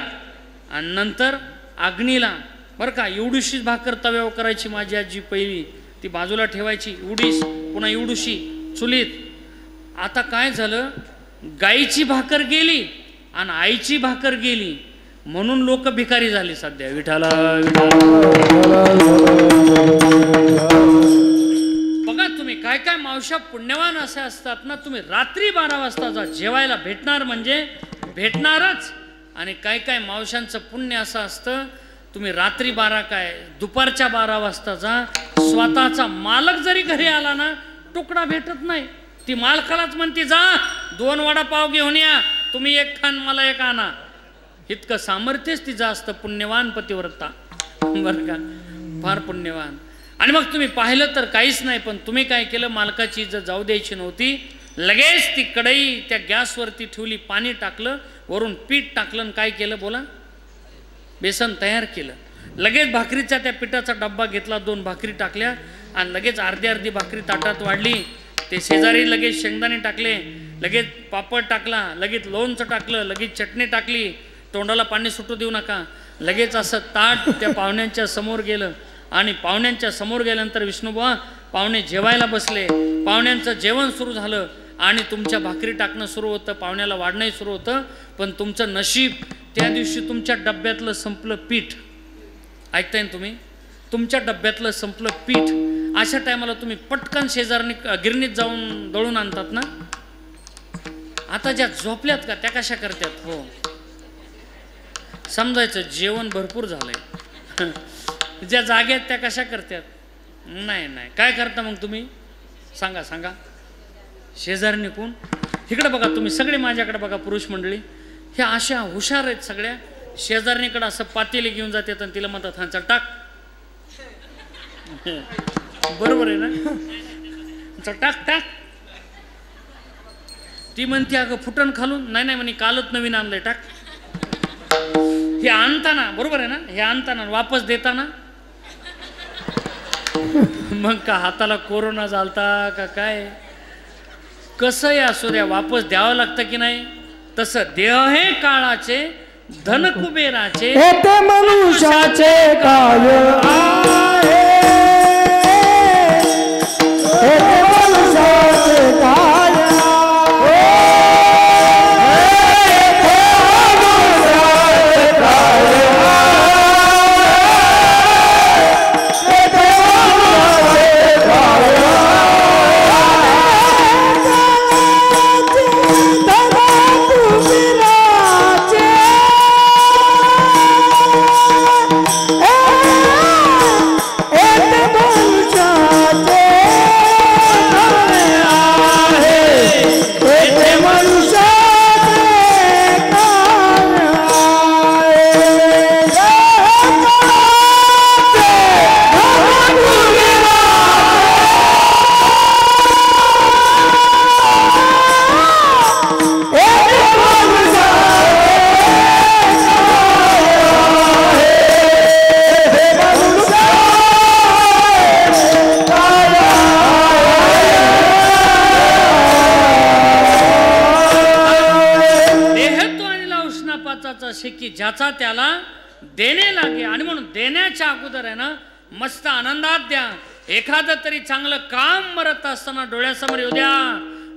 आणि नंतर अग्नीला, बरं का. एवढीशीच भाकर तव्यावर करायची माझी आजी पहिली, ती बाजूला ठेवायची, एवढीच, पुन्हा एवढीशी चुलीत. आता काय झालं, गाईची भाकर गेली आणि आईची भाकर गेली म्हणून लोक भिकारी झाली सध्या. विठाला बघा तुम्ही, काय काय मावशा पुण्यवान असे असतात ना. तुम्ही रात्री 12 वाजता जा, जेवायला भेटणार म्हणजे भेटणारच. आणि काय काय मावशांचं पुण्य असं असतं, तुम्ही रात्री 12 काय दुपारच्या 12 वाजता जा, स्वतःचा मालक जरी घरी आला ना, तुकडा भेटत नाही. ती मालकालाच म्हणते, जा 2 वडापाव घेऊन या, तुम्ही एक खान मला एक आणा. इतकं सामर्थ्यच तिचं असतं. पुण्यवान पतिव्रता बरं का, फार पुण्यवान. आणि मग तुम्ही पाहिलं तर काहीच नाही, पण तुम्ही काय केलं, मालकाची इज्जत जाऊ द्यायची नव्हती. लगेच ती कढई त्या गॅसवरती ठेवली, पाणी टाकलं, वरून पीठ टाकलं आणि काय केलं बोला, बेसन तयार केलं. लगेच भाकरीचा त्या पिठाचा डब्बा घेतला, 2 भाकरी टाकल्या आणि लगेच अर्धी भाकरी ताटात वाढली. ते शेजारी लगेच शेंगदाणे टाकले, लगेच पापड टाकला, लगेच लोणचं टाकलं, लगेच चटणी टाकली. तोंडाला पाणी सुटू देऊ नका. लगेच असं ताट त्या पाहुण्यांच्या समोर गेलं आणि पाहुण्यांच्या समोर गेल्यानंतर विष्णुबुवा पाहुणे जेवायला बसले. पाहुण्यांचं जेवण सुरू झालं आणि तुमच्या भाकरी टाकणं सुरू होतं, पाहुण्याला वाढणंही सुरू होतं. पण तुमचं नशीब, त्या दिवशी तुमच्या डब्यातलं संपलं पीठ. ऐकताय ना तुम्ही? तुमच्या डब्यातलं संपलं पीठ. अशा टायमाला तुम्ही पटकन शेजारनी गिरणीत जाऊन दळून आणतात ना. आता ज्या झोपल्यात का त्या कशा करतात? हो, समजायचं जेवण भरपूर झालंय. ज्या जाग्यात त्या कशा करतात? नाही नाही, काय करता मग तुम्ही? सांगा सांगा. शेजारनी कोण? इकडे बघा तुम्ही सगळे, माझ्याकडे बघा पुरुष मंडळी, ह्या अशा हुशार आहेत सगळ्या. शेजारणीकडे असं पातेले घेऊन जातात आणि तिला म्हणतात, हा चल टाक. बरोबर आहे ना? चल टाक टाक. ती म्हणते, अगं फुटण खालून. नाही नाही म्हणे, कालच नवीन आणलंय, टाक. हे आणताना बरोबर आहे ना, हे आणताना वापस देताना मग का हाताला कोरोना झालता का काय? कसंही असू द्या, वापस द्यावं लागतं की नाही? तसं देह हे काळाचे, धन कुबेराचे, मनुष्याचे काय आहे, मनुष्याचे काय त्याचा त्याला देणे लागे. आणि म्हणून देण्याच्या अगोदर आहे ना मस्त आनंदात द्या. एखादं तरी चांगलं काम मरत असताना डोळ्यासमोर येऊ द्या.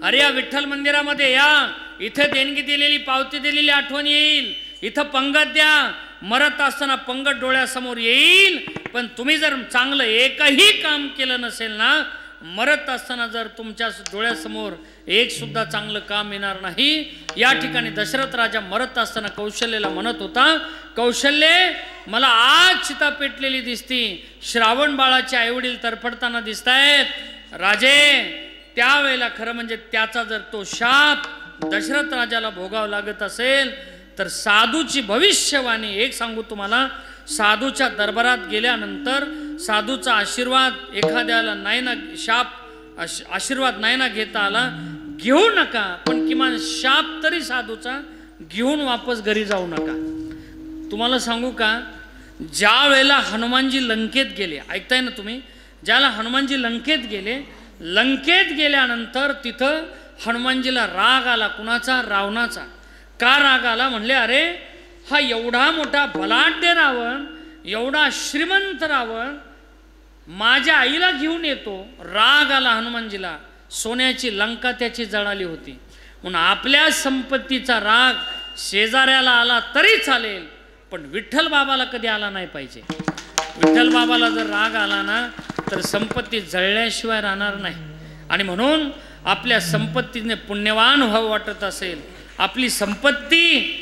अरे या विठ्ठल मंदिरामध्ये या, इथे देणगी दिलेली पावती दिलेली आठवण येईल, इथं पंगत द्या, मरत असताना पंगत डोळ्यासमोर येईल. पण तुम्ही जर चांगलं एकही काम केलं नसेल ना, मरत असताना जर तुमच्या डोळ्यासमोर एक सुद्धा चांगलं काम येणार नाही. या ठिकाणी दशरथ राजा मरत असताना कौशल्याला म्हणत होता, कौशल्ये मला आज चिता पेटलेली दिसती, श्रावण बाळाचे आईवडील तरफडताना दिसत आहेत. राजे त्यावेळेला खरं म्हणजे त्याचा जर तो शाप दशरथ राजाला भोगावं लागत असेल तर साधूची भविष्यवाणी एक सांगू तुम्हाला. साधूच्या दरबारात गेल्यानंतर साधूचा आशीर्वाद एखाद्याला नाही ना, शाप आशीर्वाद नाही ना घेता आला, घेऊ नका, पण किमान शाप तरी साधूचा घेऊन वापस घरी जाऊ नका. तुम्हाला सांगू का, ज्या वेळेला हनुमानजी लंकेत गेले, ऐकताय ना तुम्ही, ज्याला हनुमानजी लंकेत गेले, लंकेत गेल्यानंतर तिथं हनुमानजीला राग आला. कुणाचा? रावणाचा. का राग आला? म्हणले अरे हा एवढा मोठा बलाढ्य रावण, एवढा श्रीमंत रावण माझ्या आईला घेऊन येतो. राग आला हनुमानजीला. सोन्याची लंका त्याची जळाली होती. म्हणून आपल्या संपत्तीचा राग शेजाऱ्याला आला तरी चालेल, पण विठ्ठल बाबाला कधी आला नाही पाहिजे. विठ्ठल बाबाला जर राग आला ना तर संपत्ती जळल्याशिवाय राहणार नाही. आणि म्हणून आपल्या संपत्तीने पुण्यवान व्हावं वाटत असेल, आपली संपत्ती,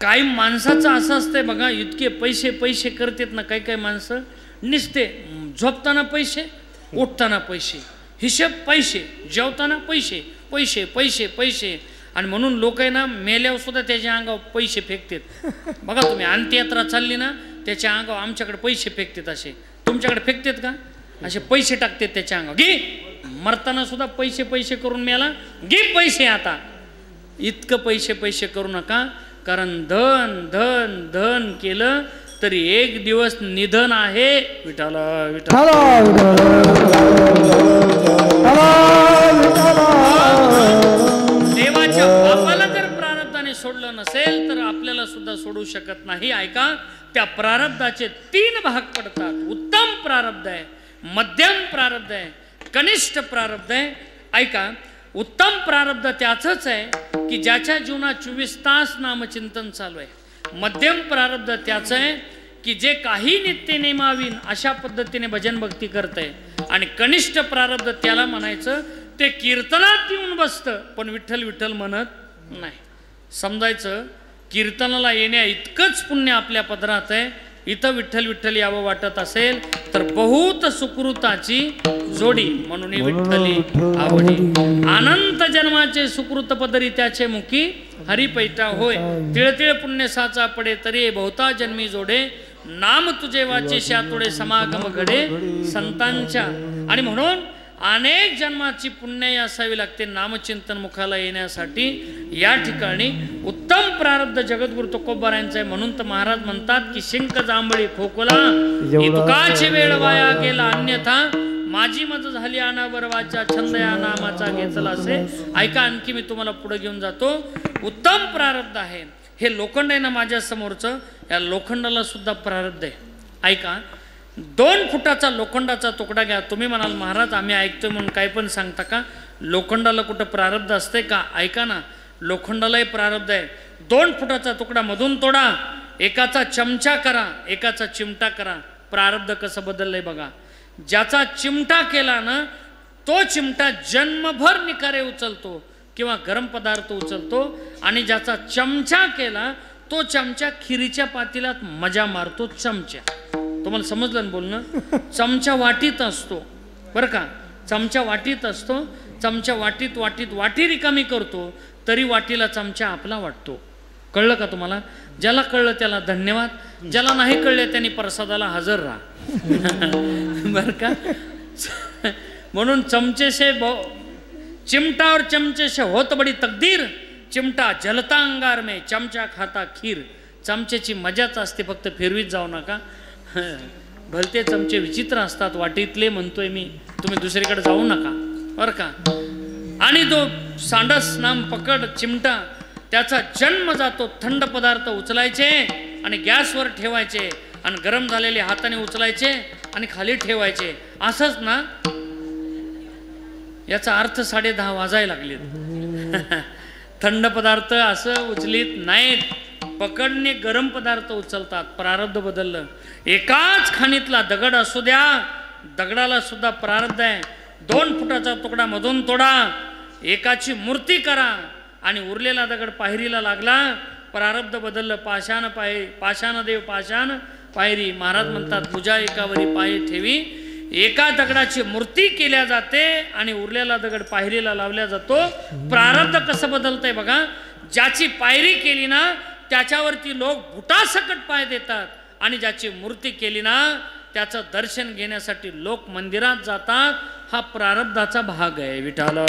काही माणसाचं असं असतंय बघा, इतके पैसे पैसे करतात ना काही काही माणसं, निसते झोपताना पैसे, उठताना पैसे, हिशेब पैसे, जेवताना पैसे पैसे पैसे पैसे. आणि म्हणून लोक आहे ना मेल्यावर सुद्धा त्याच्या अंगावर पैसे फेकतात. बघा तुम्ही, अंत्ययात्रा चालली ना त्याच्या अंगावर आमच्याकडे पैसे फेकतात. असे तुमच्याकडे फेकतात का? असे पैसे टाकतात त्याच्या अंगावर. घे, मरताना सुद्धा पैसे पैसे करून मेला, घे पैसे. आता इतकं पैसे पैसे करू नका, कारण धन धन धन केलं तरी एक दिवस निधन आहे. विठाला विठाला देवाच्या बापाला जर प्रारब्धाने सोडलं नसेल तर आपल्याला सुद्धा सोडू शकत नाही. ऐका, त्या प्रारब्धाचे 3 भाग पडतात. उत्तम प्रारब्ध आहे, मध्यम प्रारब्ध आहे, कनिष्ठ प्रारब्ध आहे. ऐका, उत्तम प्रारब्ध त्याचंच आहे की ज्याच्या जीवनात 24 तास नामचिंतन चालू आहे. मध्यम प्रारब्ध त्याचं आहे की जे काही नित्य नेमावीन अशा पद्धतीने भजन भक्ती करतंय. आणि कनिष्ठ प्रारब्ध त्याला म्हणायचं ते कीर्तनात येऊन बसतं पण विठ्ठल विठ्ठल म्हणत नाही. समजायचं कीर्तनाला येण्या इतकंच पुण्य आपल्या पदरात आहे. इथं विठ्ठल विठ्ठल यावं वाटत असेल तर बहुत सुकृताची जोडी, म्हणून विठ्ठली आवडी. अनंत जन्माचे सुकृत पदरी त्याचे मुखी हरिपैठा होय. तिळतिळ पुण्य साचा पडे तरी बहुता जन्मी जोडे, नाम तुझे वाचे शातोडे समागम घडे संतांच्या. आणि म्हणून अनेक जन्माची पुण्य असावी लागते नामचिंतन मुखाला येण्यासाठी. या ठिकाणी उत्तम प्रारब्ध जगद्गुरु तुकोबारायांचं आहे. म्हणून तर महाराज म्हणतात की शिंक जांभळी खोकला तुकाची वेळ वाया गेला, अन्यथा माझी मज झाली अनावरवाचा छंद या नामाचा घेतला असे. ऐका, आणखी मी तुम्हाला पुढे घेऊन जातो. उत्तम प्रारब्ध आहे. हे लोखंड आहे ना माझ्या समोरचं, या लोखंडाला सुद्धा प्रारब्ध आहे. ऐका, 2 फुटाचा लोखंडाचा तुकडा घ्या. तुम्ही म्हणाल महाराज आम्ही ऐकतोय म्हणून काही पण सांगता का? लोखंडाला कुठं प्रारब्ध असते का? ऐका ना, लोखंडालाही प्रारब्ध आहे. 2 फुटाचा तुकडा मधून तोडा, एकाचा चमचा करा, एकाचा चिमटा करा. प्रारब्ध कसं बदललंय बघा. ज्याचा चिमटा केला ना तो चिमटा जन्मभर निकारे उचलतो किंवा गरम पदार्थ उचलतो, आणि ज्याचा चमचा केला तो चमचा खिरीच्या पातेल्यात मजा मारतो. चमचा, तुम्हाला समजलं ना बोलणं? चमचा वाटीत असतो बरं का, चमचा वाटीत असतो. चमचा वाटीत वाटीत वाटी रिकामी करतो तरी वाटीला चमचा आपला वाटतो. कळलं का तुम्हाला? ज्याला कळलं त्याला धन्यवाद, ज्याला नाही कळलं त्यांनी प्रसादाला हजर राहा. बरं का? म्हणून चमचे से चिमटा और चमचे से होत बडी तकदीर, चिमटा जलता अंगार में चमचा खाता खीर. चमचेची मजाच असते, फक्त फिरवीत जाऊ नका. भलते चमचे विचित्र असतात वाटीतले म्हणतोय मी, तुम्ही दुसरीकडे जाऊ नका बरं का. आणि तो सांडस नाम पकड चिमटा, त्याचा जन्म जातो. थंड पदार्थ उचलायचे आणि गॅसवर ठेवायचे आणि गरम झालेले हाताने उचलायचे आणि खाली ठेवायचे. असंच ना? याचा अर्थ 10:30 वाजायला लागलेत. थंड पदार्थ असं उचलीत नाहीत, पकडणे गरम पदार्थ उचलतात. प्रारब्ध बदललं. एकाच खाणीतला दगड असू द्या, दगडाला सुद्धा प्रारब्ध आहे. 2 फुटाचा तुकडा मधून तोडा, एकाची मूर्ती करा आणि उरलेला दगड पायरीला लागला, प्रारब्ध बदललं. पाषाण देव पाषाण पायरी. महाराज म्हणतात पूजा एकावरी पाय ठेवी. एका दगडाची मूर्ती केल्या जाते आणि उरलेला दगड पायरीला लावल्या जातो. प्रारब्ध कसं बदलतंय बघा. ज्याची पायरी केली ना त्याच्यावरती लोक बुटासकट पाय देतात आणि ज्याची मूर्ती केली ना त्याचं दर्शन घेण्यासाठी लोक मंदिरात जातात. हा प्रारब्धाचा भाग आहे. विठाला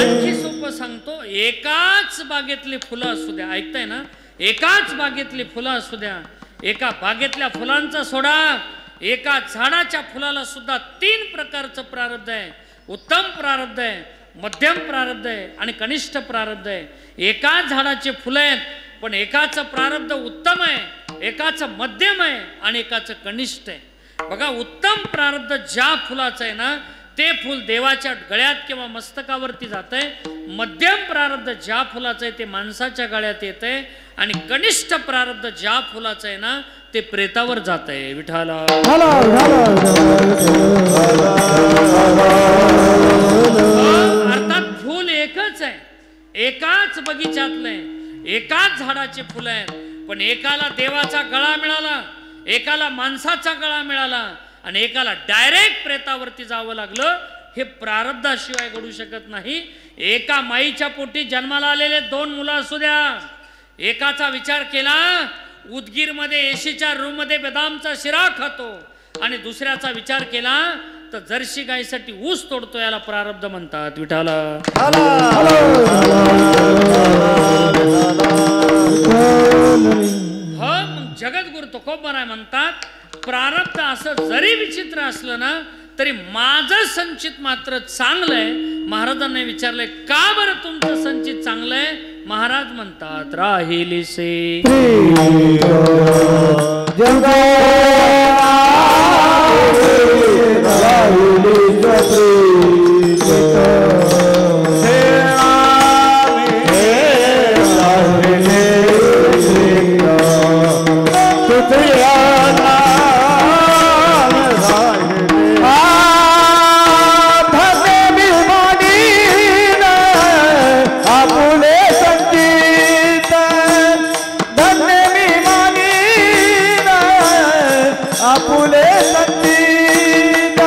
आणखी सोपं सांगतो. एकाच बागेतली फुलं असू द्या, ऐकताय ना? एकाच बागेतली फुलं असू द्या, एका बागेतल्या फुलांचा सोडा, एका झाडाच्या फुलाला सुद्धा 3 प्रकारचं प्रारब्ध आहे. उत्तम प्रारब्ध आहे, मध्यम प्रारब्ध आहे आणि कनिष्ठ प्रारब्ध आहे. एकाच झाडाचे फुलं आहेत, पण एकाचं प्रारब्ध उत्तम आहे, एकाचं मध्यम आहे आणि एकाचं कनिष्ठ आहे. बघा, उत्तम प्रारब्ध ज्या फुलाचं आहे ना ते फुल देवाच्या गळ्यात किंवा मस्तकावरती जात आहे. मध्यम प्रारब्ध ज्या फुलाचं आहे ते माणसाच्या गळ्यात येत आहे आणि कनिष्ठ प्रारब्ध ज्या फुलाचं आहे ना ते प्रेतावर जात आहे. विठाला अर्थात फूल एकच आहे, एकाच बगीच्यातलं आहे, एकाच झाडाचे फुलं आहेत, पण एकाला देवाचा गळा मिळाला, एकाला माणसाचा गळा मिळाला आणि एकाला डायरेक्ट प्रेतावरती जावं लागलं. हे प्रारब्धाशिवाय घडू शकत नाही. एका माईच्या पोटी जन्माला आलेले 2 मुलं असू द्या, एकाचा विचार केला उदगीरमध्ये एसीच्या रूममध्ये बदामचा शिरा खातो आणि दुसऱ्याचा विचार केला तर जर्सी गायीसाठी ऊस तोडतो, याला प्रारब्ध म्हणतात. विठाला हो. मग जगद्गुरु तुकोबराय म्हणतात प्रारब्ध असं जरी विचित्र असलं ना तरी माझं संचित मात्र चांगलं आहे. महाराजांनी विचारलंय का बरं तुमचं संचित चांगलं आहे? महाराज म्हणतात राहिलीसे आपुले संगीत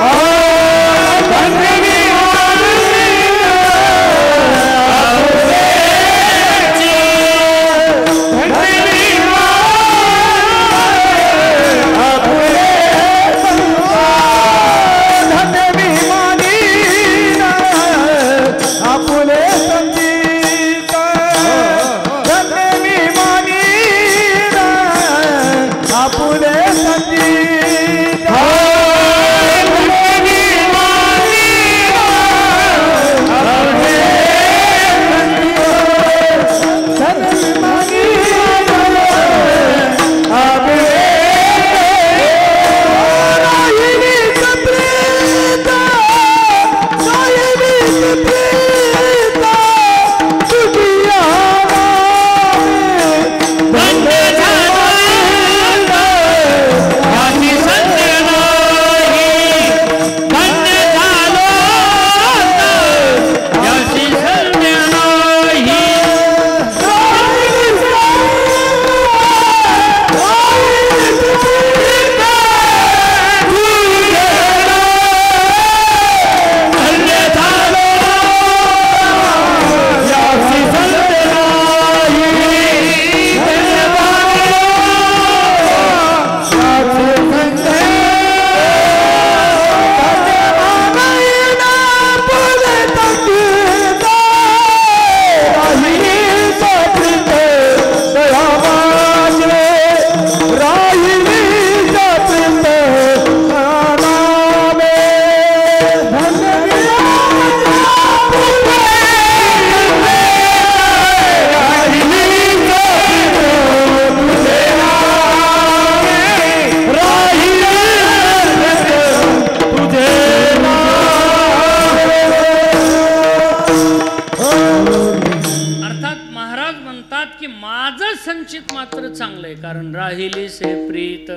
महाराज म्हणतात की माझं संचित मात्र चांगलं आहे, कारण राहिली से प्रीत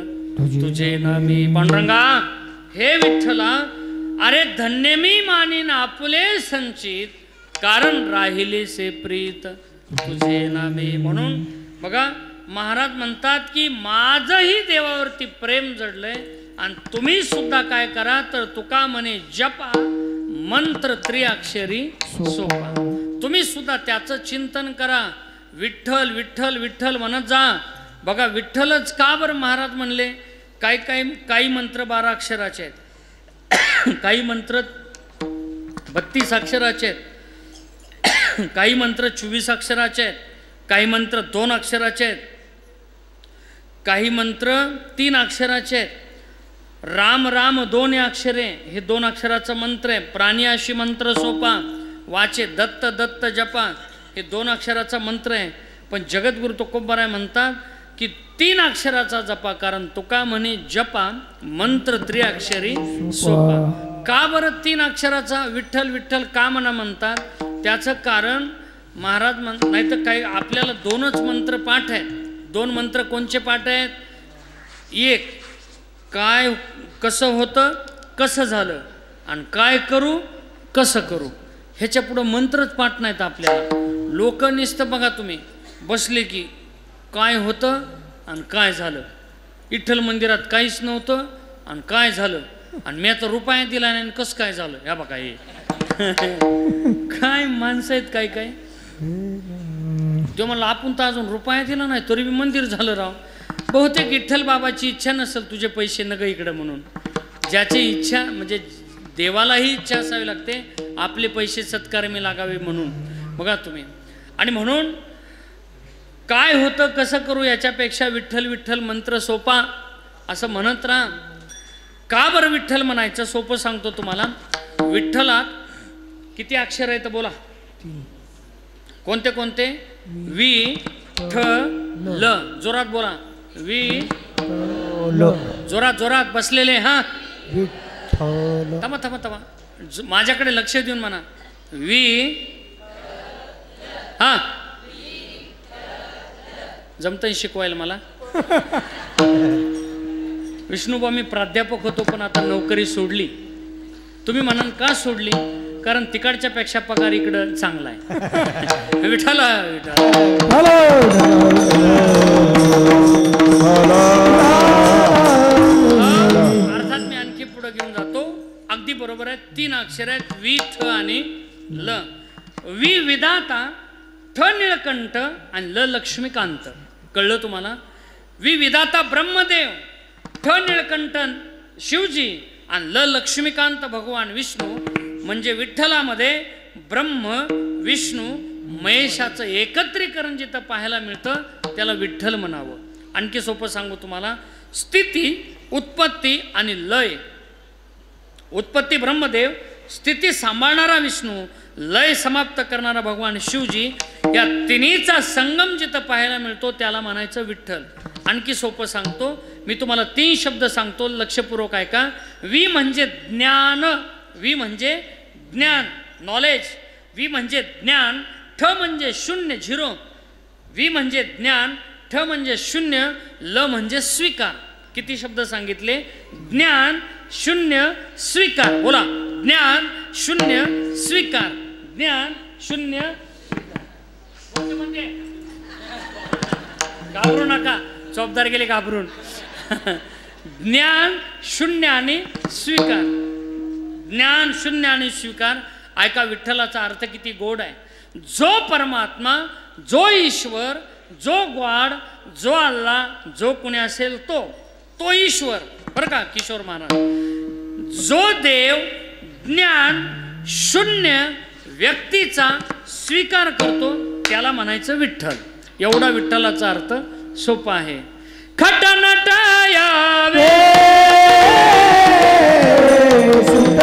तुझे नामी. पांडुरंगा, हे विठ्ठला, अरे धन्य मी मानीन आपले संचित, कारण राहिली से प्रीत तुझे नामी. म्हणून बघा महाराज म्हणतात की माझंही देवावरती प्रेम जडलंय, आणि तुम्ही सुद्धा काय करा तर तुका म्हणे जपा मंत्र त्रिअक्षरी सोपा. तुम्ही सुद्धा त्याचं चिंतन करा. विठ्ठल विठ्ठल विठ्ठल म्हणत जा. बघा विठ्ठलच का बरं महाराज म्हणले? काही मंत्र 12 अक्षराचे आहेत, काही मंत्र 32 अक्षराचे आहेत, काही मंत्र 24 अक्षराचे आहेत, काही मंत्र 2 अक्षराचे आहेत, काही मंत्र 3 अक्षराचे आहेत. राम राम 2 अक्षरे, हे 2 अक्षराचा मंत्र आहे. प्राणियाशी मंत्र सोपा वाचे दत्त दत्त जपा, हे 2 अक्षराचा मंत्र आहे. पण जगद्गुरु तुकोबाराय म्हणतात की 3 अक्षराचा जपा, कारण तुका म्हणे जपा मंत्र त्रिअक्षरी सोपा. का बरं 3 अक्षराचा विठ्ठल विठ्ठल का म्हणतात? त्याचं कारण महाराज नाही तर काही आपल्याला 2च मंत्र पाठ आहेत. 2 मंत्र कोणचे पाठ आहेत? एक काय कसं होतं कसं झालं, आणि काय करू कसं करू, ह्याच्या पुढं मंत्रच पाठ नाहीत आपल्याला. लोक नुसतं बघा तुम्ही बसले की काय होतं आणि काय झालं. विठ्ठल मंदिरात काहीच नव्हतं आणि काय झालं, आणि मी आता रुपया दिला नाही कसं काय झालं. ह्या बघा हे काय माणसं आहेत काय काय. तो म्हणलं आपण तर अजून रुपया दिला नाही तरी बी मंदिर झालं राव. बहुतेक विठ्ठल बाबाची इच्छा नसेल तुझे पैसे नग इकडं म्हणून. ज्याची इच्छा म्हणजे देवालाही इच्छा असावी लागते आपले पैसे सत्कारमी लागावे म्हणून. बघा तुम्ही, आणि म्हणून काय होतं कसं करू याच्यापेक्षा विठ्ठल विठ्ठल मंत्र सोपा असं म्हणत राहा. का बरं विठ्ठल म्हणायचं? सोपं सांगतो तुम्हाला. विठ्ठलात किती अक्षर आहेत बोला? कोणते कोणते? वि ठ ल. जोरात बोला. वि जोरात जोरात बसलेले. हा थांबा थांबा थांबा, माझ्याकडे लक्ष देऊन म्हणा. वि हा जमतंय शिकवायला मला. विष्णुबा मी प्राध्यापक होतो पण आता नोकरी सोडली. तुम्ही म्हणाल का सोडली? कारण तिकडच्या पेक्षा पगार इकडं चांगला आहे. विठ्ठल अर्थात मी आणखी पुढे घेऊन जातो. अगदी बरोबर आहे. 3 अक्षर आहेत वि ठ आणि ल. वि विधाता, ठ निळकंठ आणि ल लक्ष्मीकांत. कळलं तुम्हाला? वि विधाता ब्रह्मदेव, ठ निळकंठन शिवजी आणि ल लक्ष्मीकांत भगवान विष्णू. म्हणजे विठ्ठलामध्ये ब्रह्म विष्णू महेशाचं एकत्रीकरण जिथं पाहायला मिळतं त्याला विठ्ठल म्हणावं. आणखी सोपं सांगू तुम्हाला. स्थिती, उत्पत्ती आणि लय. उत्पत्ती ब्रह्मदेव, स्थिती सांभाळणारा विष्णू, लय समाप्त करणारा भगवान शिवजी, या तिन्हीचा संगम जिथं पाहायला मिळतो त्याला म्हणायचं विठ्ठल. आणखी सोपं सांगतो मी तुम्हाला. 3 शब्द सांगतो, लक्षपूर्वक ऐका. वि म्हणजे ज्ञान, वि म्हणजे ज्ञान नॉलेज, वि म्हणजे ज्ञान. ठ म्हणजे शून्य झिरो. वि म्हणजे ज्ञान, ठ म्हणजे शून्य, ल म्हणजे स्वीकार. किती शब्द सांगितले? ज्ञान शून्य स्वीकार. बोला. ज्ञान शून्य स्वीकार. ज्ञान शून्य स्वीकार. म्हणजे घाबरू नका, चौबदार गेले घाबरून. ज्ञान शून्य आणि स्वीकार. ज्ञान शून्य आणि स्वीकार. ऐका विठ्ठलाचा अर्थ किती गोड आहे. जो परमात्मा, जो ईश्वर, जो ग्वाड, जो अल्ला, जो कोणी असेल तो ईश्वर. बरं का किशोर महाराज. जो देव ज्ञान शून्य व्यक्तीचा स्वीकार करतो त्याला म्हणायचं विठ्ठल. एवढा विठ्ठलाचा अर्थ सोपा आहे. खटनट यावे सुत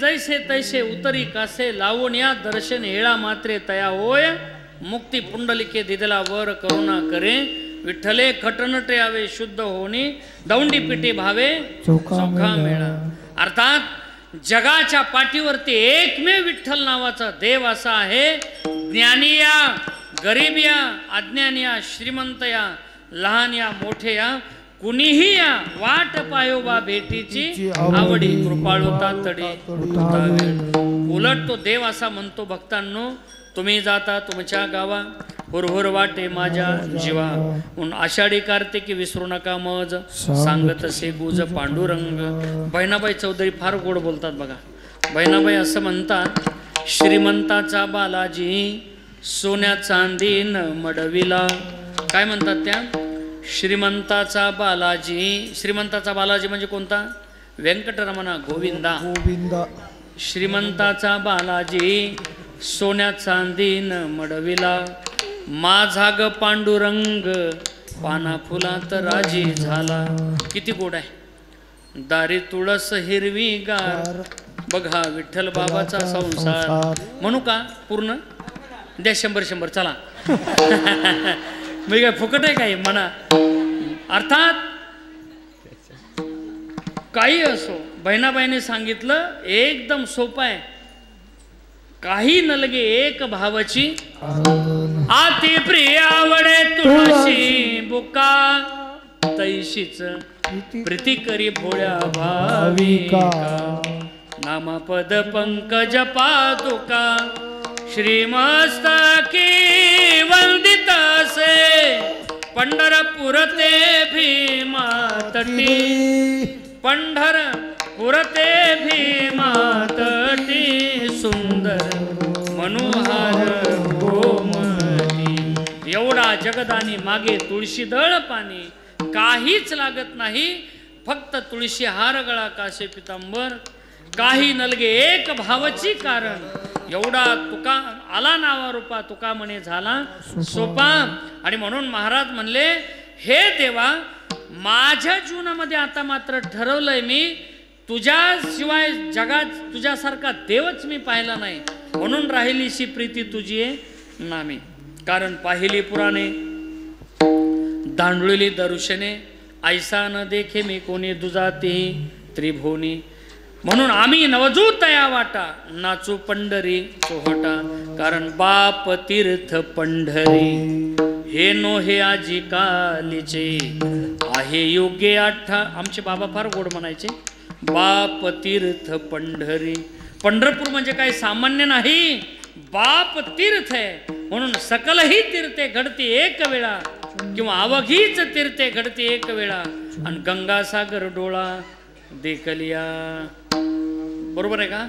जैसे तैसे उतरी कासे लावून या दर्शन हेळा मात्रे तया होय मुक्ती पुंडलिके दिदला वर करुणा करे विठ्ठले खटनटे यावे शुद्ध होणे दौंडी पिटे भावे चोखा मेळा. अर्थात जगाच्या पाठीवरती एकमेव विठ्ठल नावाचा देव असा आहे. ज्ञानी या गरीब या अज्ञानी या श्रीमंत या लहान या मोठे या कुणीही या वाट पायोबा भेटीची आवडी कृपाळुता तडी उलट तो देव असा म्हणतो भक्तांनो तुम्ही जाता तुमच्या गावा हुरहुर वाटे माझ्या जीवा म्हणून आषाढी कार्तिकी विसरू नका मज सांगत असे गुज पांडुरंग. बहिणाबाई चौधरी फार गोड बोलतात बघा. बहिणाबाई असं म्हणतात श्रीमंताचा बालाजी सोन्या चांदीन मडविला. काय म्हणतात त्या? श्रीमंताचा बालाजी. श्रीमंताचा बालाजी म्हणजे कोणता? व्यंकटरमणा गोविंदा. श्रीमंताचा बालाजी सोन्या चांदीन मडविला माझा ग पांडुरंग पाना फुलात राजी झाला. किती गोड आहे. दारी तुळस हिरवी गार बघा विठ्ठल बाबाचा संसार. म्हणू का पूर्ण? द्या 100 चला. मी काय फुकट आहे काही म्हणा. अर्थात काही असो बहिणाबाईने सांगितलं एकदम सोपं आहे. काही नलगे एक भावाची आती प्रिय आवडे तुळशी बुका तैशीच प्रीती करी भोळ्या भाविका नामपद पंकज पादुका श्रीमस्तकी वंदित असे पंढरपूर ते भीमा तटी पंढरपूर ते भीमा तटी सुंदर मनोहर गोमती. एवढा जगदानी मागे तुळशी दळ पाणी काहीच लागत नाही. फक्त तुळशी हार गळा कासे पितांबर काही नलगे एक भावची कारण एवढा तुका आला नावा रूपा तुका म्हणे झाला सोपा. आणि म्हणून महाराज म्हणले हे देवा माझ्या जीवनामध्ये आता मात्र ठरवलंय मी तुझ्याशिवाय जगात तुझ्यासारखा देवच मी पाहिला नाही म्हणून राहिलीशी प्रीती तुझी आहे नामी. कारण पाहिली पुराणे दांडुळली दर्शने ऐसा न देखे मी कोणी दुजाती त्रिभुवनी. म्हणून आम्ही नवजूत या वाटा नाचू पंढरी चोहटा. कारण बाप तीर्थ पंढरी हे नो हे आजी कालीचे आहे योग्य आठा. आमचे बाबा फार गोड म्हणायचे बाप तीर्थ पंढरी. पंढरपूर म्हणजे काही सामान्य नाही बाप तीर्थ आहे. म्हणून सकलही तीर्थे घडते एक वेळा किंवा अवघीच तीर्थे घडते एक वेळा. आणि गंगासागर डोळा देखलिया. बरोबर आहे का?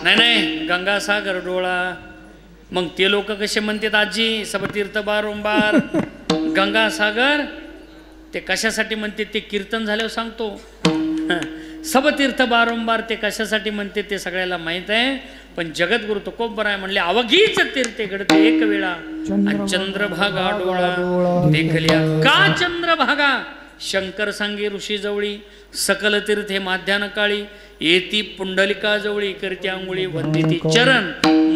नाही गंगासागर डोळा. मग ते लोक कसे म्हणतात आजी सबतीर्थ बारंबार गंगासागर ते कशासाठी म्हणते ते कीर्तन झाल्यावर सांगतो. सबतीर्थ बारंबार ते कशासाठी म्हणते ते सगळ्याला माहित आहे. पण जगद्गुरु तुकोबर आहे म्हणले अवघीच तीर्थे घडते एक वेळा आणि चंद्रभागा डोळा देखलिया. का चंद्रभागा? शंकर सांगे ऋषी जवळी सकल तीर्थे माध्यान काळी येती पुंडलिका जवळी करती आंघोळी वंदिती चरण.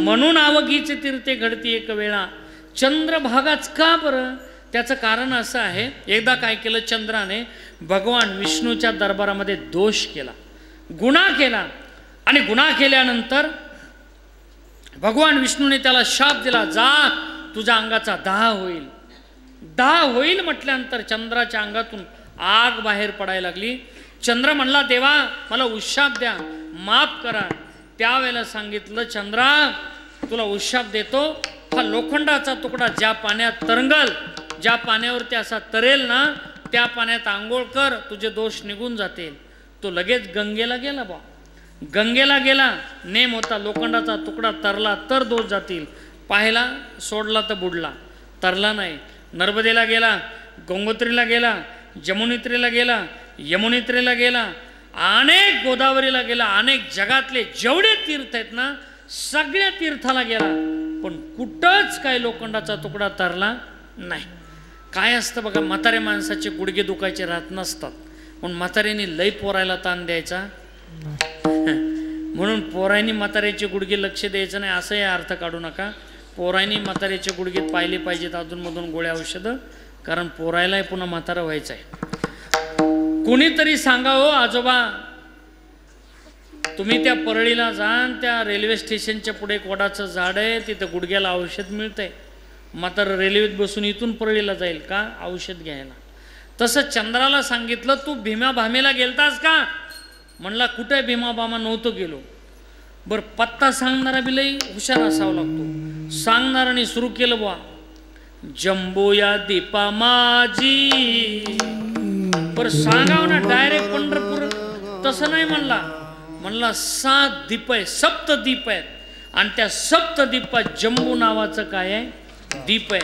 म्हणून अवघीच तीर्थे घडती एक वेळा. चंद्रभागाच का बरं? त्याचं कारण असं आहे एकदा काय केलं चंद्राने भगवान विष्णूच्या दरबारामध्ये दोष केला गुन्हा केला. आणि गुन्हा केल्यानंतर भगवान विष्णूने त्याला शाप दिला जा तुझ्या अंगाचा दाह होईल. दाह होईल म्हटल्यानंतर चंद्राच्या अंगातून आग बाहेर पडायला लागली. चंद्र म्हणला देवा मला उशाप द्या माफ करा. त्यावेळेला सांगितलं चंद्रा तुला उशाप देतो. हा लोखंडाचा तुकडा ज्या पाण्यात तरंगल ज्या पाण्यावरती असा तरेल ना त्या पाण्यात आंघोळ कर तुझे दोष निघून जातील. तो लगेच गंगेला गेला. बा गंगेला गेला. नेम होता लोखंडाचा तुकडा तरला तर दोष जातील. पाहिला सोडला तर बुडला तरला नाही. नर्मदेला गेला गंगोत्रीला गेला जमुनेत्रीला गेला यमुनेत्रीला गेला अनेक गोदावरीला गेला. अनेक जगातले जेवढे तीर्थ आहेत ना सगळ्या तीर्थाला गेला. पण कुठंच काय लोखंडाचा तुकडा तरला नाही. काय असतं बघा म्हातारे माणसाचे गुडघे दुखायचे राहत नसतात म्हणून म्हाताऱ्यांनी लई पोरायला ताण द्यायचा म्हणून पोरायनी म्हाताऱ्याचे गुडघे लक्ष द्यायचं नाही असंही अर्थ काढू नका. पोरायनी म्हाताऱ्याचे गुडघे पाहिले पाहिजेत अधूनमधून गोळ्या औषधं, कारण पोरायलाही पुन्हा म्हातारं व्हायचं आहे. कुणीतरी सांगा हो आजोबा, तुम्ही त्या परळीला जाण, त्या रेल्वे स्टेशनच्या पुढे एक वडाचं झाड आहे, तिथं गुडघ्याला औषध मिळतंय. म्हातारं रेल्वेत बसून इथून परळीला जाईल का औषध घ्यायला. तसं चंद्राला सांगितलं तू भीमा भामेला गेलतास का. म्हणला कुठे भीमा भामा नव्हतो गेलो. बरं पत्ता सांगणारा बी लई हुशार असावा लागतो. सांगणाराने सुरू केलं बुवा, जम्बो या दीपा माझी. बरं सांगाव ना डायरेक्ट पंढरपूर, तसं नाही म्हणला. म्हणला 7 दीप आहे, सप्तदीप आहेत, आणि त्या सप्तदीपात जम्बू नावाचं काय आहे दीप आहे.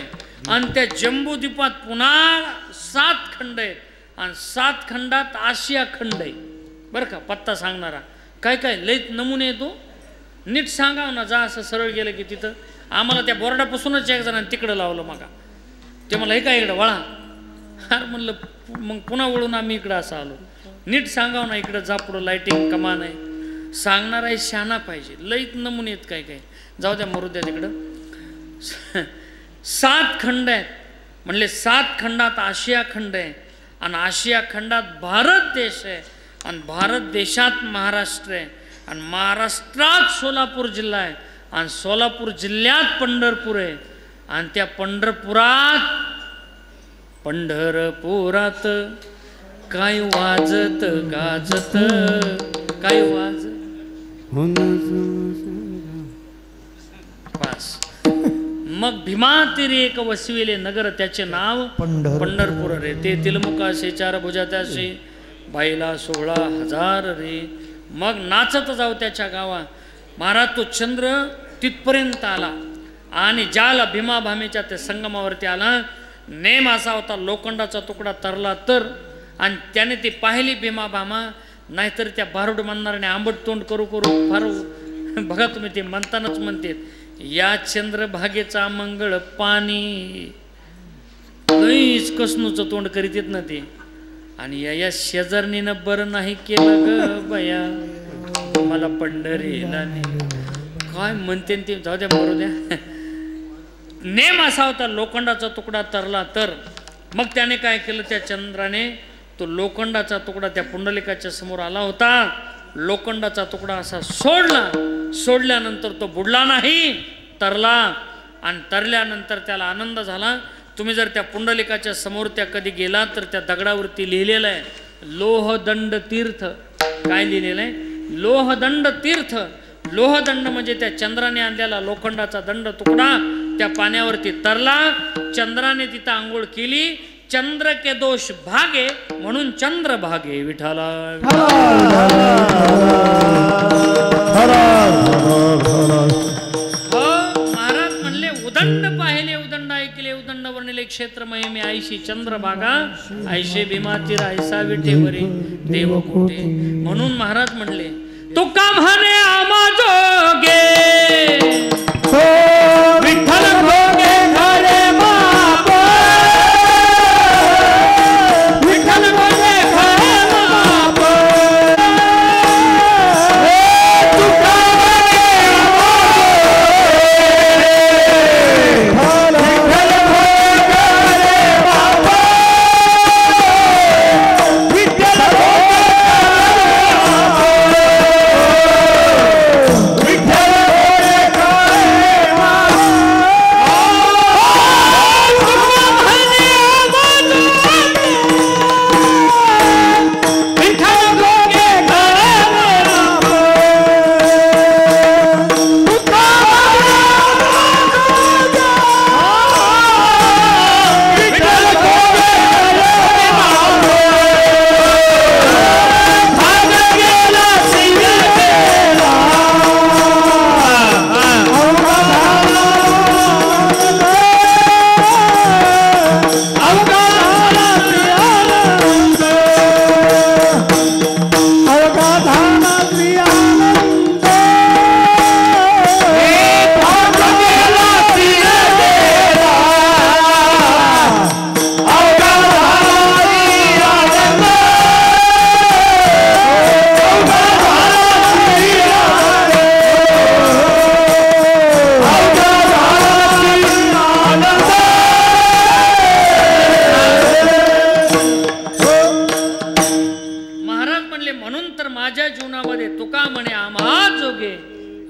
आणि त्या जम्बू दीपात पुन्हा 7 खंड आहेत, आणि 7 खंडात आशिया खंड आहे. बरं का पत्ता सांगणारा. काय काय लईत नमुने येतो. नीट सांगाव ना. जा असं सरळ गेलं की तिथं आम्हाला त्या बोर्डापासूनच एक जणांनी तिकडं लावलं मगा. ते मला हे काय इकडं वळा. अरे म्हणलं मग पुन्हा वळून आम्ही इकडं असं आलो. नीट सांगाव ना. इकडं जा पुढं लाईटिंग कमान आहे. सांगणारा आहे शहाणा पाहिजे. लईत नमुने आहेत काय काय. जाऊ द्या मरू द्या तिकडं. 7 खंड आहेत म्हणले. 7 खंडात आशिया खंड आहे, आणि आशिया खंडात भारत देश आहे, आणि भारत देशात महाराष्ट्र आहे, आणि महाराष्ट्रात सोलापूर जिल्हा आहे, आणि सोलापूर जिल्ह्यात पंढरपूर आहे, आणि त्या पंढरपुरात काय वाजत गाजत काय वाजत. बस मग भीमातीरी एक वसविले नगर, त्याचे नाव पंढरपूर रे. ते तिलमुखाशे 4 भुजात्याशे बाईला 16,000 रे. मग नाचत जाऊ त्याच्या गावा. महाराज तो चंद्र तिथपर्यंत आला, आणि ज्याला भीमा भामेच्या त्या संगमावरती आला, नेम असा होता लोखंडाचा तुकडा तरला तर, आणि त्याने ती पाहिली भीमा भामा. नाहीतर त्या भारुड म्हणणाऱ्याने आंबट तोंड करू करू फार बघा तुम्ही ते म्हणतानाच म्हणते, या चंद्रभागेचा मंगळ पाणी. लईच कसनूचं तोंड करीत येत ना ते. आणि या शेजारणीनं बरं नाही केलं ग बया, मला पंढरीला काय म्हणते ते. जाऊ द्या मरू द्या. नेम असा होता लोखंडाचा तुकडा तरला तर. मग त्याने काय केलं, त्या चंद्राने तो लोखंडाचा तुकडा त्या पुंडलिकाच्या समोर आला होता. लोखंडाचा तुकडा असा सोडल्यानंतर तो बुडला नाही, तरला. आणि तरल्यानंतर त्याला आनंद झाला. तुम्ही जर त्या पुंडलिकाच्या समोर त्या कधी गेला तर त्या दगडावरती लिहिलेलं आहे लोहदंड तीर्थ. काय लिहिलेलं आहे, लोहदंड तीर्थ. लोहदंड म्हणजे त्या चंद्राने आणलेला लोखंडाचा दंड तुकडा त्या पाण्यावरती तरला. चंद्राने तिथं आंघोळ केली. चंद्र के दोष भागे म्हणून चंद्र भागे विठाला. महाराज म्हणले उदंड पाहिले, उदंड ऐकले, उदंड वर्णिले क्षेत्र महिमे आयशी चंद्रभागा, आयशे भीमातीर ऐसा विठेवरे देव कुठे. म्हणून महाराज म्हणले तुका म्हणे आमा जोगे विठ्ठल भोगे घरे बाप. विठ्ठल भोगे घरे बाप. तुका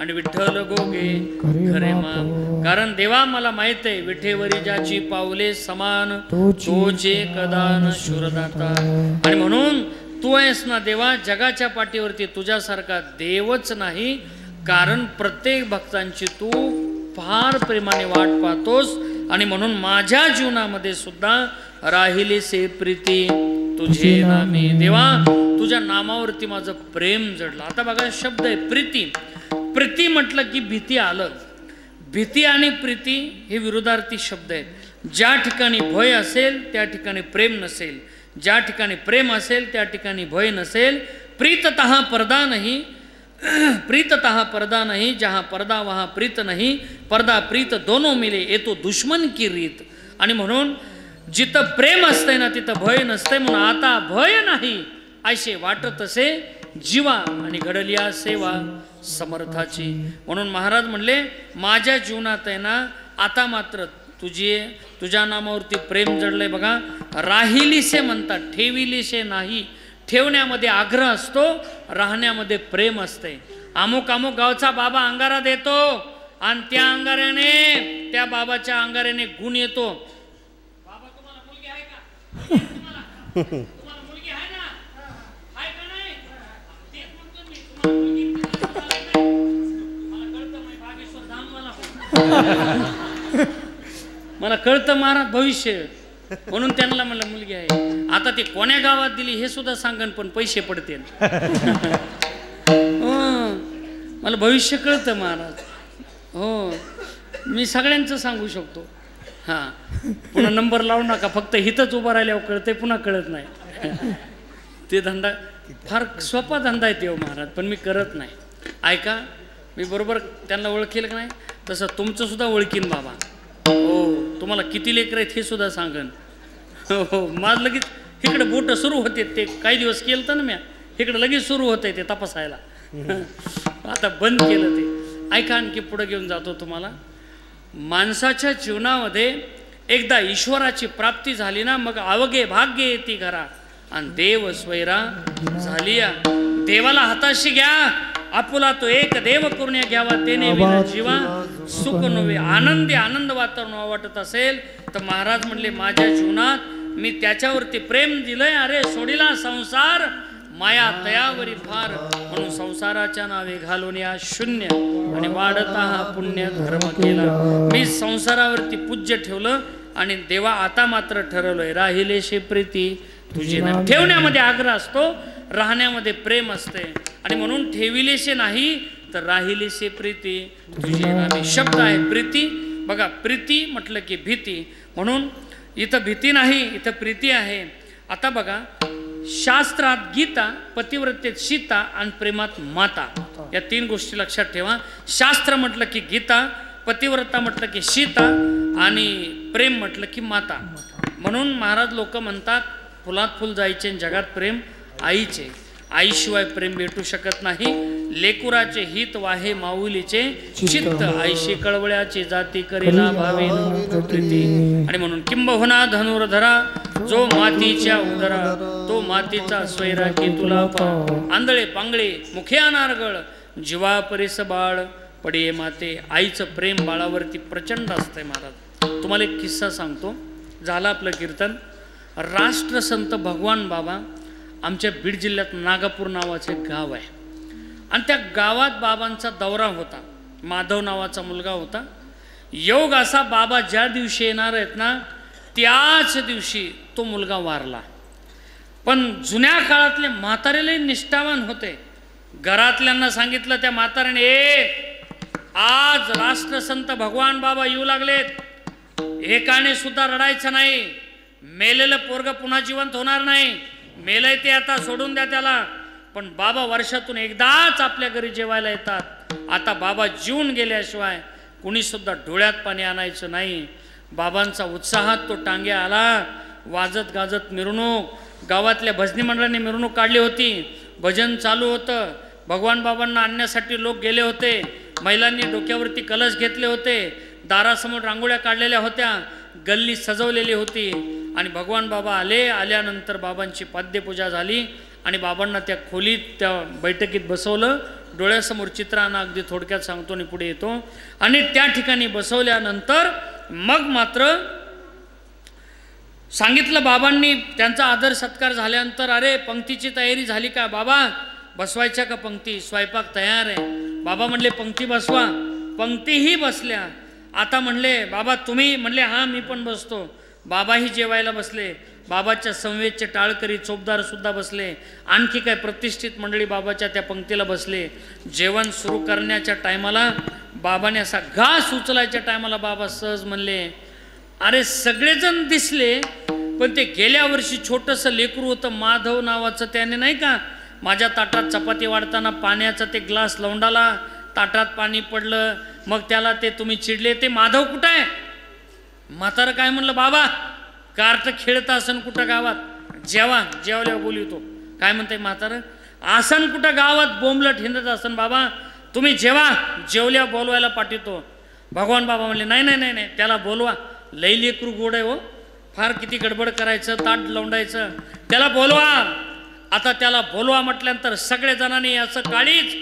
आणि विठ्ठल गोगे खरे मान. कारण देवा मला माहित आहे विठेवरी ज्याची पावले समान तोचे कदान शूरदाता. आणि म्हणून तू आहेस ना देवा जगाच्या पाठीवरती तुझ्यासारखा देवच नाही. कारण प्रत्येक भक्तांची तू फार प्रेमाने वाट पाहतोस. आणि म्हणून माझ्या जीवनामध्ये सुद्धा राहिलीसे प्रीती तुझे नामे. देवा तुझ्या नामावरती माझं प्रेम जडलं. आता बघा शब्द आहे प्रीती. प्रीती म्हटलं की भीती आलं. भीती आणि प्रीती हे विरोधार्थी शब्द आहेत. ज्या ठिकाणी भय असेल त्या ठिकाणी प्रेम नसेल. ज्या ठिकाणी प्रेम असेल त्या ठिकाणी भय नसेल. प्रीततः पर्दा नहीं, प्रीततः पर्दा नहीं, जहाँ पर्दा वहाँ प्रीत नहीं, पर्दा प्रीत दोनों मिले ये तो दुश्मन की रीत. आणि म्हणून जिथं प्रेम असतंय ना तिथं भय नसतंय. म्हणून आता भय नाही ऐसे वाटत असे जीवा आणि घडलिया सेवा समर्थाची. म्हणून महाराज म्हणले माझ्या जीवनात आहे ना आता मात्र तुझ्या नामावरती प्रेम जडलंय. बघा राहिलीसे म्हणतात, ठेविलीसे नाही. ठेवण्यामध्ये आग्रह असतो, राहण्यामध्ये प्रेम असते. अमुक अमुक गावचा बाबा अंगारा देतो आणि त्या अंगाऱ्याने त्या बाबाच्या अंगाऱ्याने गुण येतो. बाबा तुम्हाला मुलगी आहे का? तुम्हाला मुलगी आहे ना? आहे का नाही? तेच म्हणतो मी तुम्हाला मुलगी मला कळतं मी बागेश्वर धाम मला कळतं महाराज भविष्य. म्हणून त्यांना म्हणलं मुलगी आहे. आता ते कोण्या गावात दिली हे सुद्धा सांगन पण पैसे पडतील. हो मला भविष्य कळतं महाराज. हो मी सगळ्यांचं सांगू शकतो. हां पुन्हा नंबर लावू नका. फक्त हिथंच उभं राहिल्यावर कळते पुन्हा कळत नाही. ते धंदा फार सोपा धंदा आहे ते महाराज पण मी करत नाही. ऐका मी बरोबर त्यांना ओळखेल का नाही तसं तुमचं सुद्धा ओळखीन बाबा. हो तुम्हाला किती लेकर आहेत हे सुद्धा सांगन. हो माझं लगेच इकडे बोट सुरू होते. ते काही दिवस केलं तर ना म्या इकडे लगेच सुरू होते ते तपासायला. आता बंद केलं ते. ऐका आणखी पुढे घेऊन जातो तुम्हाला. माणसाच्या जीवनामध्ये एकदा ईश्वराची प्राप्ती झाली ना मग अवघे भाग्य येते घरा आणि देव स्वैरा झाली. देवाला हाताशी घ्या. आपुला तो एक देव करून घ्यावा तेने विना जीवा सुख नव्हे. आनंदी आनंद वातावरण वाटत असेल तर महाराज म्हणले माझ्या जीवनात मी त्याच्यावरती प्रेम दिलंय. अरे सोडिला संसार माया तयावरी फार. म्हणून संसाराच्या नावे घालून या शून्य आणि वाढता हा पुण्य धर्म केला. मी संसारावरती पूज्य ठेवलं आणि देवा आता मात्र ठरवलंय राहिलेशे प्रीती तुझी नाम. ठेवण्यामध्ये आग्रह असतो, राहण्यामध्ये प्रेम असते. आणि म्हणून ठेविलेशे नाही तर राहिलेशे प्रीती तुझी नामे. शब्द आहे प्रीती. बघा प्रीती म्हटलं की भीती. म्हणून इथं भीती नाही इथं प्रीती आहे. आता बघा शास्त्रात गीता, पतिव्रतेत सीता आणि प्रेमात माता या तीन गोष्टी लक्षात ठेवा. शास्त्र म्हटलं की गीता, पतिव्रता म्हटलं की सीता आणि प्रेम म्हटलं की माता. म्हणून महाराज लोक म्हणतात फुलात फुल जायचे जगात प्रेम आईचे. आईशिवाय प्रेम भेटू शकत नाही. लेकुराचे हित वाहे माऊलीचे चित्त आईशी कळवळ्याची जाती करीला भावे प्रीती. आणि म्हणून किंबहुना धनुर्धरा जो मातीच्या उदरा तो मातीचा स्वैरा की तुला आंधळे पांगळे मुखे अनारगळ जीवा परिस बाळ पडिये माते. आईचं प्रेम बाळावरती प्रचंड असतंय. महाराज तुम्हाला एक किस्सा सांगतो. झालं आपलं कीर्तन. राष्ट्रसंत भगवान बाबा आमच्या बीड जिल्ह्यात नागापूर नावाचं एक गाव आहे आणि त्या गावात बाबांचा दौरा होता. माधव नावाचा मुलगा होता. योग असा बाबा ज्या दिवशी येणार आहेत ना त्याच दिवशी तो मुलगा वारला. पण जुन्या काळातले म्हातारेलाही निष्ठावान होते. घरातल्यांना सांगितलं त्या म्हाताऱ्याने आज राष्ट्रसंत भगवान बाबा येऊ लागलेत. एकाने सुद्धा रडायचं नाही. मेलेलं पोरग पुन्हा जिवंत होणार नाही. मेलंय ते आता सोडून द्या त्याला. पण बाबा वर्षातून एकदाच आपल्या घरी जेवायला येतात. आता बाबा जीवन गेल्याशिवाय कुणी सुद्धा डोळ्यात पाणी आणायचं नाही. बाबांचा उत्साहात तो टांग्या आला. वाजत गाजत मिरवणूक. गावातल्या भजनी मंडळांनी मिरवणूक काढली होती. भजन चालू होतं. भगवान बाबांना आणण्यासाठी लोक गेले होते. महिलांनी डोक्यावरती कलश घेतले होते. दारासमोर रांगोळ्या काढलेल्या होत्या. गल्ली सजवलेली होती. आणि भगवान बाबा आले. आल्यानंतर बाबांची पाद्यपूजा झाली आणि बाबांना त्या खोलीत त्या बैठकीत बसवलं. डोळ्यासमोर चित्रांना अगदी थोडक्यात सांगतो आणि पुढे येतो. आणि त्या ठिकाणी बसवल्यानंतर मग मात्र सांगितलं बाबांनी, त्यांचा आदर सत्कार झाल्यानंतर, अरे पंक्तीची तयारी झाली का बाबा, बसवायच्या का पंक्ती, स्वयंपाक तयार आहे. बाबा म्हणले पंक्ती बसवा. पंक्तीही बसल्या. आता म्हणले बाबा तुम्ही, म्हणले हां मी पण बसतो. बाबाही जेवायला बसले. बाबाच्या संवेदचे टाळकरी चोपदार सुद्धा बसले. आणखी काय प्रतिष्ठित मंडळी बाबाच्या त्या पंक्तीला बसले. जेवण सुरू करण्याच्या टायमाला बाबाने असा घास उचलायच्या टायमाला बाबा सहज म्हणले, अरे सगळेजण दिसले पण ते गेल्या वर्षी छोटंसं लेकरू होतं माधव नावाचं, त्याने नाही का माझ्या ताटात चपाती वाढताना पाण्याचा ते ग्लास लवंडाला, ताटात पाणी पडलं, मग त्याला ते तुम्ही चिडले, ते माधव कुठं आहे. म्हातारं काय म्हणलं, बाबा कार्ट खेळता असन कुठं गावात, जेवल्यावर बोलवतो. काय म्हणते म्हातारं, आसन कुठं गावात बोंबलट हिंडत असन बाबा, तुम्ही जेवल्यावर बोलवायला पाठवतो. भगवान बाबा म्हणले नाही नाही नाही नाही, त्याला बोलवा, लई लेकरू गोड आहे हो, फार किती गडबड करायचं, ताट लवंडायचं, त्याला बोलवा. आता त्याला बोलवा म्हटल्यानंतर सगळे जणांनी असं काळीच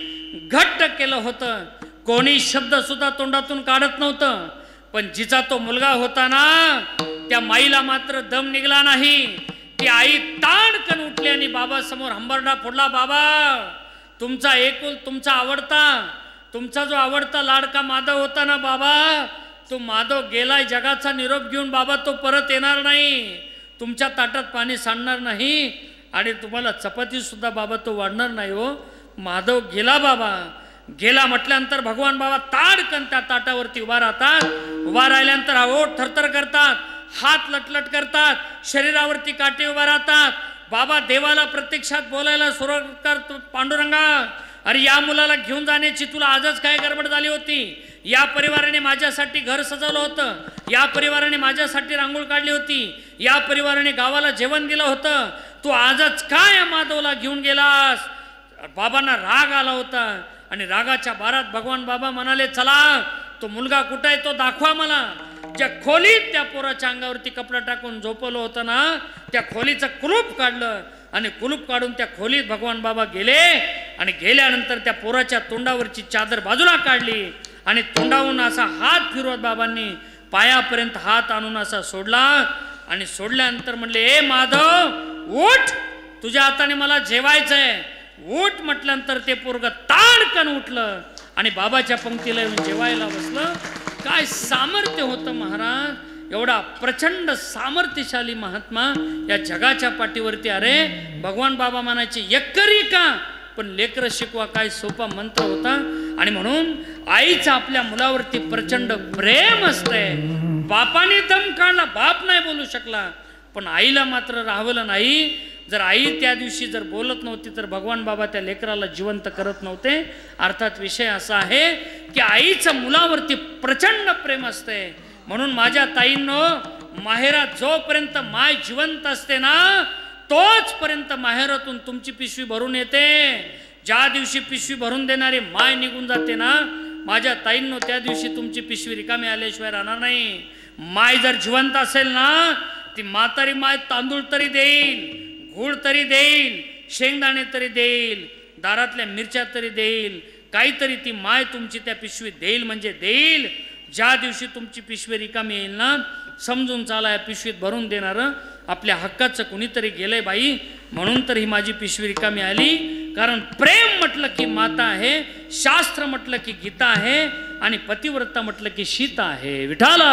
घट्ट केलं होतं. कोणी शब्द सुद्धा तोंडातून काढत नव्हतं. पण जिचा तो मुलगा होता ना, त्या माईला मात्र दम निघला नाही. ती आई ताडकन उठली आणि बाबासमोर हंबरडा फोडला. बाबा तुमचा एकुल तुमचा आवडता, तुमचा जो आवडता लाडका माधव होता ना बाबा, तो माधव गेलाय जगाचा निरोप घेऊन बाबा, तो परत येणार नाही, तुमच्या ताटात पाणी सांडणार नाही आणि तुम्हाला चपाती सुद्धा बाबा तो वाढणार नाही हो. माधव गेला बाबा. गेला म्हटल्यानंतर भगवान बाबा ताडकन त्या ताटावरती उभा राहतात. उभा राहिल्यानंतर ओठ थरथर करतात, हात लटलट करतात, शरीरावरती काटे उभा राहतात. बाबा देवाला प्रत्यक्षात बोलायला सुरुवात करतो, पांडुरंगा अरे या मुलाला घेऊन जाण्याची तुला आजच काय गडबड झाली होती. या परिवाराने माझ्यासाठी घर सजवलं होतं, या परिवाराने माझ्यासाठी रांगोळ काढली होती, या परिवाराने गावाला जेवण दिलं होतं, तू आजच काय या माधवला घेऊन गेलास. बाबांना राग आला होता आणि रागाच्या भारात भगवान बाबा म्हणाले, चला तो मुलगा कुठं आहे तो दाखवा मला. ज्या खोलीत त्या पोराच्या अंगावरती कपडा टाकून झोपवलं होतं ना, त्या खोलीचं कुलूप काढलं आणि कुलूप काढून त्या खोलीत भगवान बाबा गेले आणि गेल्यानंतर त्या पोराच्या तोंडावरची चादर बाजूला काढली आणि तोंडावरून असा हात फिरवत बाबांनी पायापर्यंत हात आणून असा सोडला आणि सोडल्यानंतर म्हणले, ए माधव उठ, तुझ्या हाताने मला जेवायचंय, उठ म्हटल्यानंतर ते पोरग ताडकन उठलं आणि बाबाच्या पंक्तीला येऊन जेवायला बसलं. काय सामर्थ्य होतं महाराज, एवढा प्रचंड सामर्थ्यशाली महात्मा या जगाच्या पाठीवरती. अरे भगवान बाबा म्हणायचे एकरी का, पण लेकरं शिकवा काय सोपा मंत्र होता. आणि म्हणून आईचं आपल्या मुलावरती प्रचंड प्रेम असतंय. बापाने दम काढला, बाप नाही बोलू शकला, पण आईला मात्र राहवलं नाही. जर आई त्या दिवशी जर बोलत नव्हती तर भगवान बाबा त्या लेकराला जिवंत करत नव्हते. अर्थात विषय असा आहे की आईचं मुलावरती प्रचंड प्रेम असते. म्हणून माझ्या ताईंनो, माहेरात जोपर्यंत माय जिवंत असते ना, तोचपर्यंत माहेरातून तुमची पिशवी भरून येते. ज्या दिवशी पिशवी भरून देणारी माय निघून जाते ना माझ्या ताईंनो, त्या दिवशी तुमची पिशवी रिकामी आल्याशिवाय राहणार नाही. माय जर जिवंत असेल ना, ती म्हातारी माय तांदूळ तरी देईल, गूळ तरी देईल, शेंगदाणे तरी देईल, दारातल्या मिरच्या तरी देईल, काहीतरी ती माय तुमची त्या पिशवीत देईल म्हणजे देईल. ज्या दिवशी तुमची पिशवी रिकामी येईल ना, समजून चाला या पिशवीत भरून देणारं आपल्या हक्काचं कुणीतरी गेलंय बाई, म्हणून तर ही माझी पिशवी रिकामी आली. कारण प्रेम म्हटलं की माता आहे, शास्त्र म्हटलं की गीता आहे आणि पतिव्रता म्हटलं की सीता आहे. विठाला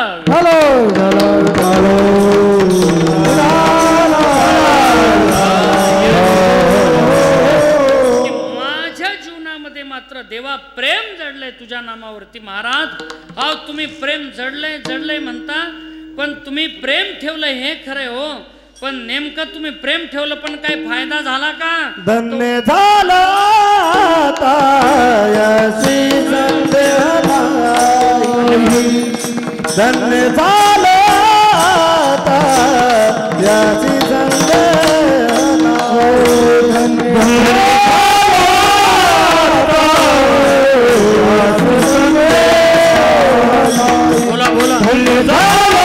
माझ्या जीवनामध्ये मात्र देवा प्रेम जडलंय तुझ्या नामावरती. महाराज हा तुम्ही प्रेम जडलंय म्हणता, पण तुम्ही प्रेम ठेवलंय हे खरंय हो, पण नेमकं तुम्ही प्रेम ठेवलं पण काही फायदा झाला का. धन्य झाला धन्य झाला बोला बोला धन्य झाला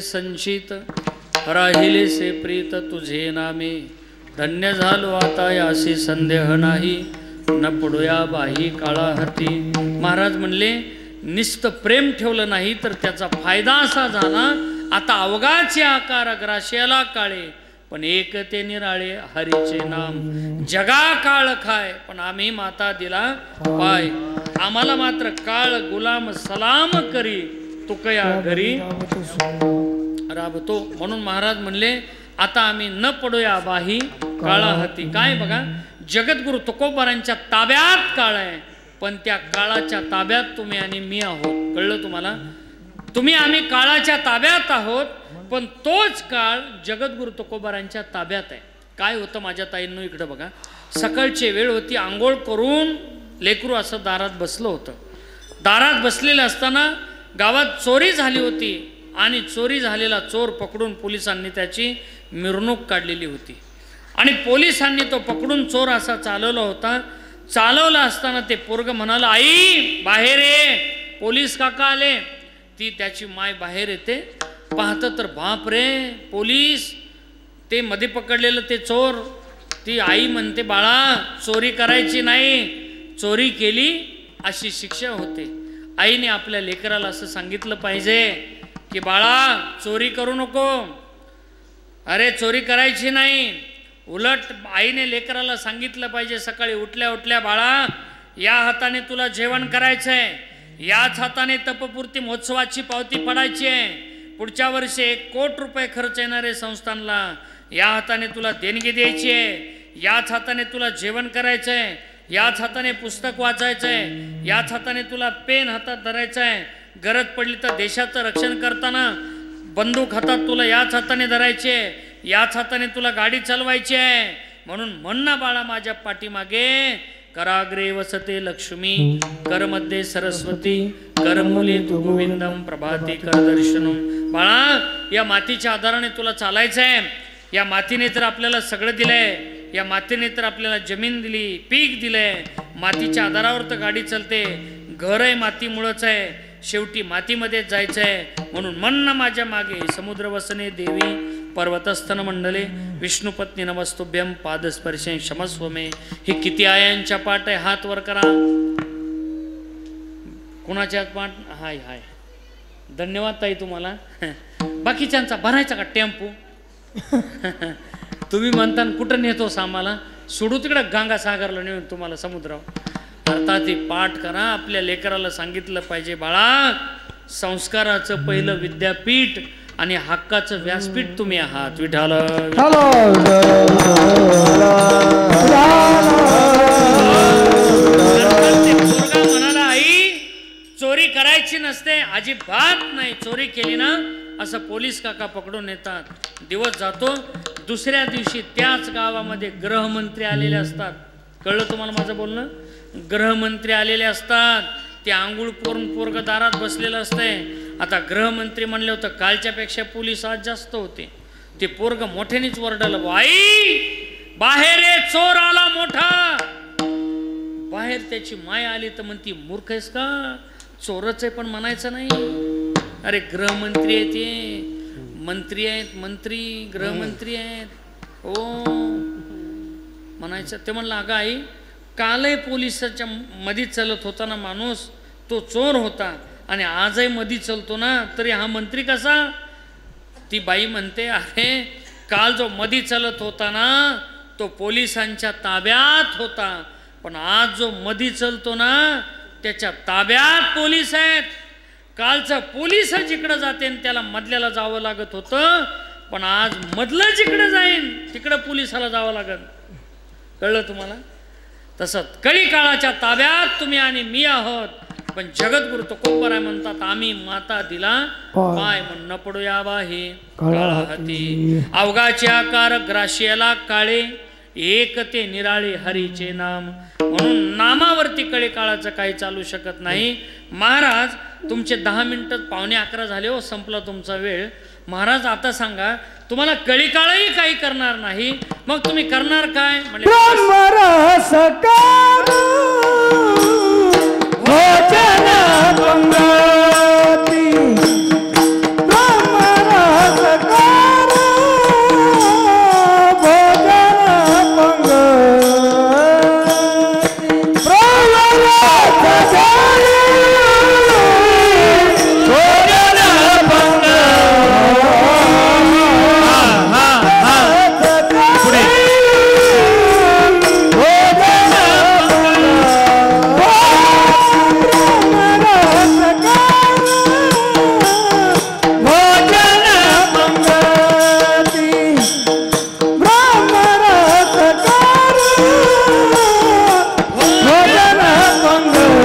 संचित राहिले से प्रीत तुझे नामे, धन्य झालो आता यासी संदेह नाही, न पडूया बाही काळा हाती. महाराज म्हणले निस्त प्रेम ठेवलं नाही तर त्याचा फायदा असा झाला, आता अवघाचे आकार ग्राश्याला काळे, पण एक ते निराळे हरीचे नाम. जगा काळ खाय पण आम्ही माता दिला पाय, आम्हाला मात्र काळ गुलाम सलाम करी, तुकया घरी राबतो. म्हणून महाराज म्हणले आता आम्ही न पडूया बाही काळा हाती. काय बघा, जगद्गुरु तुकोबारांच्या ताब्यात काळ आहे, पण त्या काळाच्या ताब्यात तुम्ही आणि मी आहोत. कळलं तुम्हाला? तुम्ही आम्ही काळाच्या ताब्यात आहोत, पण तोच काळ जगद्गुरु तुकोबारांच्या ताब्यात आहे. काय होतं माझ्या ताईंनो, इकडं बघा, सकाळची वेळ होती, आंघोळ करून लेकरू असं दारात बसलं होतं. दारात बसलेलं असताना गावात चोरी झाली होती आणि चोरी झालेला चोर पकडून पोलिसांनी त्याची मिरवणूक काढलेली होती. आणि पोलिसांनी तो पकडून चोर असा चालवला होता. चालवला असताना ते पोरग म्हणाला, आई बाहेर ये, पोलीस काका आले. ती त्याची माय बाहेर येते, पाहतं तर बाप रे पोलीस, ते मध्ये पकडलेलं ते चोर. ती आई म्हणते, बाळा चोरी करायची नाही, चोरी केली अशी शिक्षा होते. आईने आपल्या लेकराला असं सांगितलं पाहिजे की बाळा चोरी करू नको, अरे चोरी करायची नाही. उलट आईने लेकराला सांगितलं पाहिजे, सकाळी उठल्या उठल्या बाळा या हाताने तुला जेवण करायचंय, याच हाताने तपपूर्ती महोत्सवाची पावती पडायची आहे, पुढच्या वर्षी 1 कोटी रुपये खर्च येणार आहे संस्थानला, या हाताने तुला देणगी द्यायची आहे, याच हाताने तुला जेवण करायचंय, याच हाताने पुस्तक वाचायचंय, याच हाताने तुला पेन हातात धरायचं आहे, गरज पडली तर देशाचं रक्षण करताना बंदूक हातात तुला याच हाताने धरायचे, याच हाताने तुला गाडी चालवायची आहे. म्हणून म्हणना बाळा माझ्या पाठीमागे, कराग्रे वसते लक्ष्मी, करमध्ये सरस्वती, करमुले तु गोविंदम, प्रभाते कर दर्शनम. बाळा या मातीच्या आधाराने तुला चालायचं आहे. या मातीने तर आपल्याला सगळं दिलंय, या मातीने तर आपल्याला जमीन दिली, पीक दिलंय, मातीच्या आधारावर तर गाडी चालते, घर आहे मातीमुळंच आहे, शेवटी मातीमध्येच जायचं आहे. म्हणून मन माझ्या मागे, समुद्र वसने देवी पर्वतस्थन मंडले, विष्णुपत्नी नमस्तुभ्यम, पादस्पर्शे क्षमस्व मे. हे किती आयांच्या पाठ आहे? हात वर करा. कुणाच्या पाठ? हाय हाय, धन्यवाद ताई तुम्हाला. बाकीच्यांचा भरायचा का टेम्पो? तुम्ही म्हणता कुठं नेतोस आम्हाला? सोडू तिकडं गंगासागरला नेऊन तुम्हाला समुद्रावर. अर्थात हे पाठ करा. आपल्या लेकराला सांगितलं पाहिजे, बाळा संस्काराचं पहिलं विद्यापीठ आणि हक्काचं व्यासपीठ तुम्ही आहात. विठाल म्हणाला, आई चोरी करायची नसते, अजिबात नाही. चोरी केली ना असं पोलीस काका पकडून नेतात. दिवस जातो, दुसऱ्या दिवशी त्याच गावामध्ये गृहमंत्री आलेले असतात. कळलं तुम्हाला माझं बोलणं? गृहमंत्री आलेले असतात. ते आंघोळ करून पोरग दारात बसलेलं असतंय. आता गृहमंत्री म्हणले होतं, कालच्या पेक्षा पोलीस आज जास्त होते. ते पोरग मोठ्यानेच वरडलं, आई बाहेर ये, चोर आला मोठा. बाहेर त्याची माय आली तर म्हणती, मूर्ख आहेस का? चोरच आहे पण म्हणायचं नाही. अरे गृहमंत्री आहेत, ते मंत्री आहेत, मंत्री गृहमंत्री आहेत, हो म्हणायचं. ते म्हणलं, अगं आई कालही पोलिसाच्या मध्ये चलत होता ना माणूस, तो चोर होता आणि आजही मध्ये चलतो ना, तरी हा मंत्री कसा? ती बाई म्हणते, अरे काल जो मध्ये चलत होता ना तो पोलिसांच्या ताब्यात होता, पण आज जो मध्ये चलतो ना त्याच्या ताब्यात पोलीस आहेत. कालचा पोलीस जिकडं जाते आणि त्याला मधल्याला जावं लागत होतं, पण आज मधलं जिकडं जाईन तिकडं पोलिसाला जावं लागत. कळलं तुम्हाला? तसंच कळी काळाच्या ताब्यात तुम्ही आणि मी आहोत, पण जगद्गुरु तुकोबराय म्हणतात, आम्ही माता दिला पाय म्हणणं पडू यावा हे काळा हाती. अवघाचे आकार ग्राशियाला काळे, एक ते निराळे हरीचे नाम. म्हणून नामावरती कळी काळाचं काही चालू शकत नाही. महाराज तुमचे 10 मिनिटं 11:15 झाले हो, संपला तुमचा वेळ. महाराज आता सांगा, तुम्हाला कळी काळही काही करणार नाही, मग तुम्ही करणार काय? म्हणजे ब्रह्मरस करू भोजन पंगती, ब्रह्मरस करू भोजन पंगती, ब्रह्मरस करू भोजन पंगती.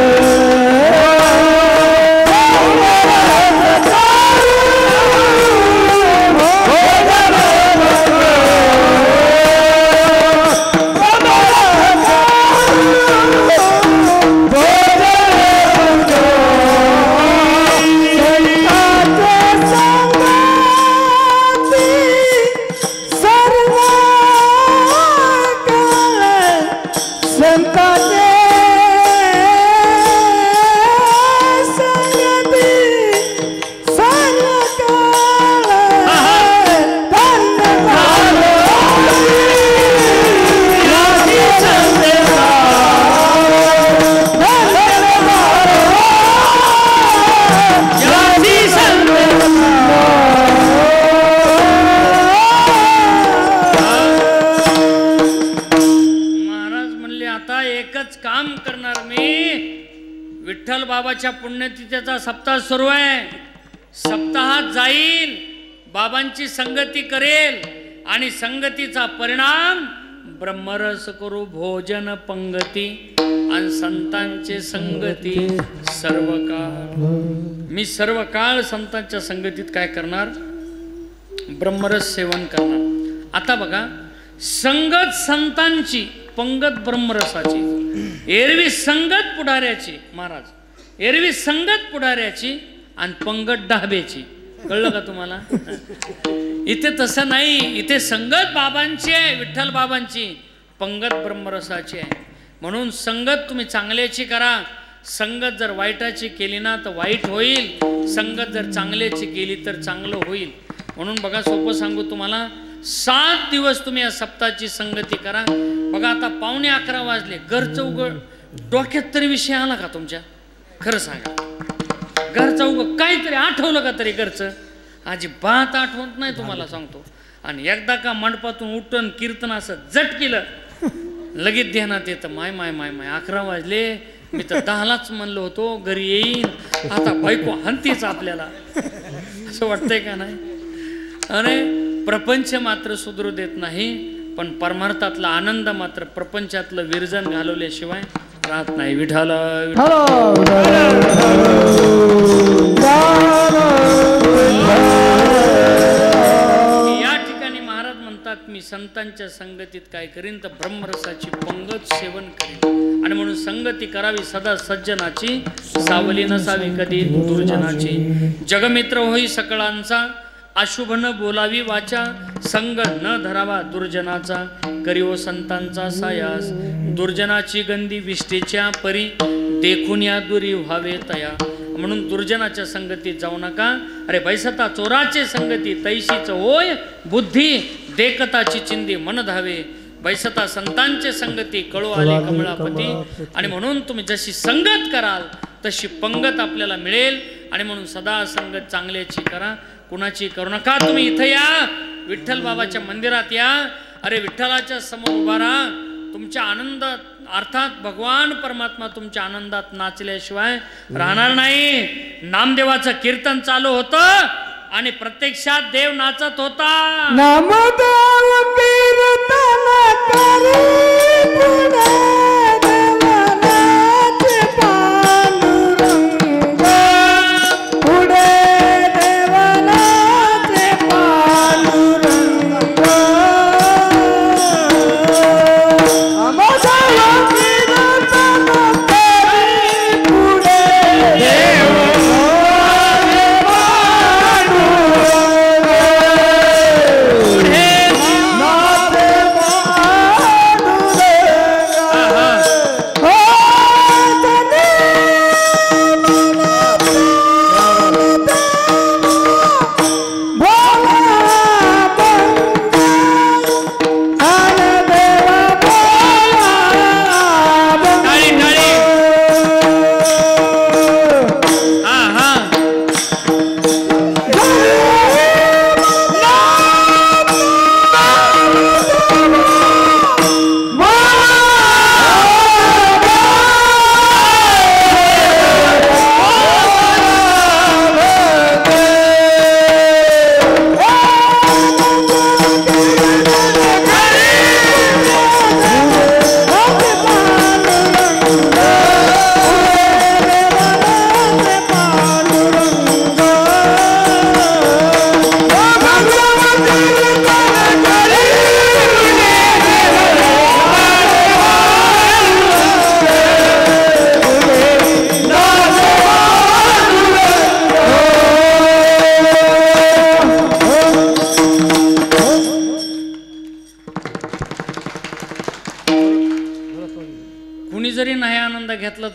बाबाच्या पुण्यतिथीचा सप्ताह सुरू आहे. सप्ताहात जाईल, बाबांची संगती करेल आणि संगतीचा परिणाम ब्रह्मरस करू भोजन पंगती आणि संतांचे संगती सर्व काळ. मी सर्व काळ संतांच्या संगतीत काय करणार? ब्रह्मरस सेवन करणार. आता बघा, संगत संतांची, पंगत ब्रह्मरसाची. एरवी संगत पुढाऱ्याची, महाराज एरवी संगत पुढाऱ्याची आणि पंगत डहाब्याची. कळलं का तुम्हाला? इथे तसं नाही, इथे संगत बाबांची आहे, विठ्ठल बाबांची, पंगत ब्रह्मरसाची आहे. म्हणून संगत तुम्ही चांगल्याची करा. संगत जर वाईटाची केली ना तर वाईट होईल, संगत जर चांगल्याची केली तर चांगलं होईल. म्हणून बघा, सोपं सांगू तुम्हाला, 7 दिवस तुम्ही या सप्ताहाची संगती करा. बघा आता 11:15 वाजले, घरचं उघड, डोक्यात तरी विषय आला का तुमच्या? खरं सांगा, घरचं उघड काहीतरी आठवलं का तरी? घरचं अजिबात आठवत नाही तुम्हाला सांगतो. आणि एकदा का मंडपातून उठून कीर्तन असं झट केलं, लगेच ध्यानात येतं, माय माय माय माय 11 वाजले, मी तर 10लाच म्हणलो होतो घरी येईन, आता बायको हंतीच आपल्याला. असं वाटतंय का नाही? अरे प्रपंच मात्र सुधरू देत नाही, पण परमार्थातला आनंद मात्र प्रपंचातलं विरजन घालवल्याशिवाय राहत नाही. विठाल या ठिकाणी महाराज म्हणतात, मी संतांच्या संगतीत काय करीन तर ब्रह्मरसाची पंगत सेवन करीन. आणि म्हणून संगती करावी सदा सज्जनाची, सावली नसावी कधी दुर्जनाची. जगमित्र होई सकळांचा, अशुभ न बोलावी वाचा, संग न धरावा दुर्जनाचा, करीवो संतांचा सायास. दुर्जनाची गंधी विष्टेच्या परी, देखून या दुरी व्हावे तया. म्हणून दुर्जनाच्या संगतीत जाऊ नका. अरे बैसता चोराचे संगती, तैशीच होय बुद्धी, देखताची चिंदी मन धावे. बैसता संतांचे संगती कळू आले कमळापती. आणि म्हणून तुम्ही जशी संगत कराल तशी पंगत आपल्याला मिळेल. आणि म्हणून सदा संगत चांगल्याची करा, कुणाची करू नका. तुम्ही इथं या, विठ्ठल बाबाच्या मंदिरात या. अरे विठ्ठलाच्या समोर उभा राहा. तुमच्या आनंदात अर्थात भगवान परमात्मा तुमच्या आनंदात नाचल्याशिवाय राहणार नाही. नामदेवाचं कीर्तन चालू होतं आणि प्रत्यक्षात देव नाचत होता. नामदेव कीर्तन करी पुढे देवानाचे पांडुरंग, पुढे देवानाचे पांडुरंग. नामदेव कीर्तन करी पुढे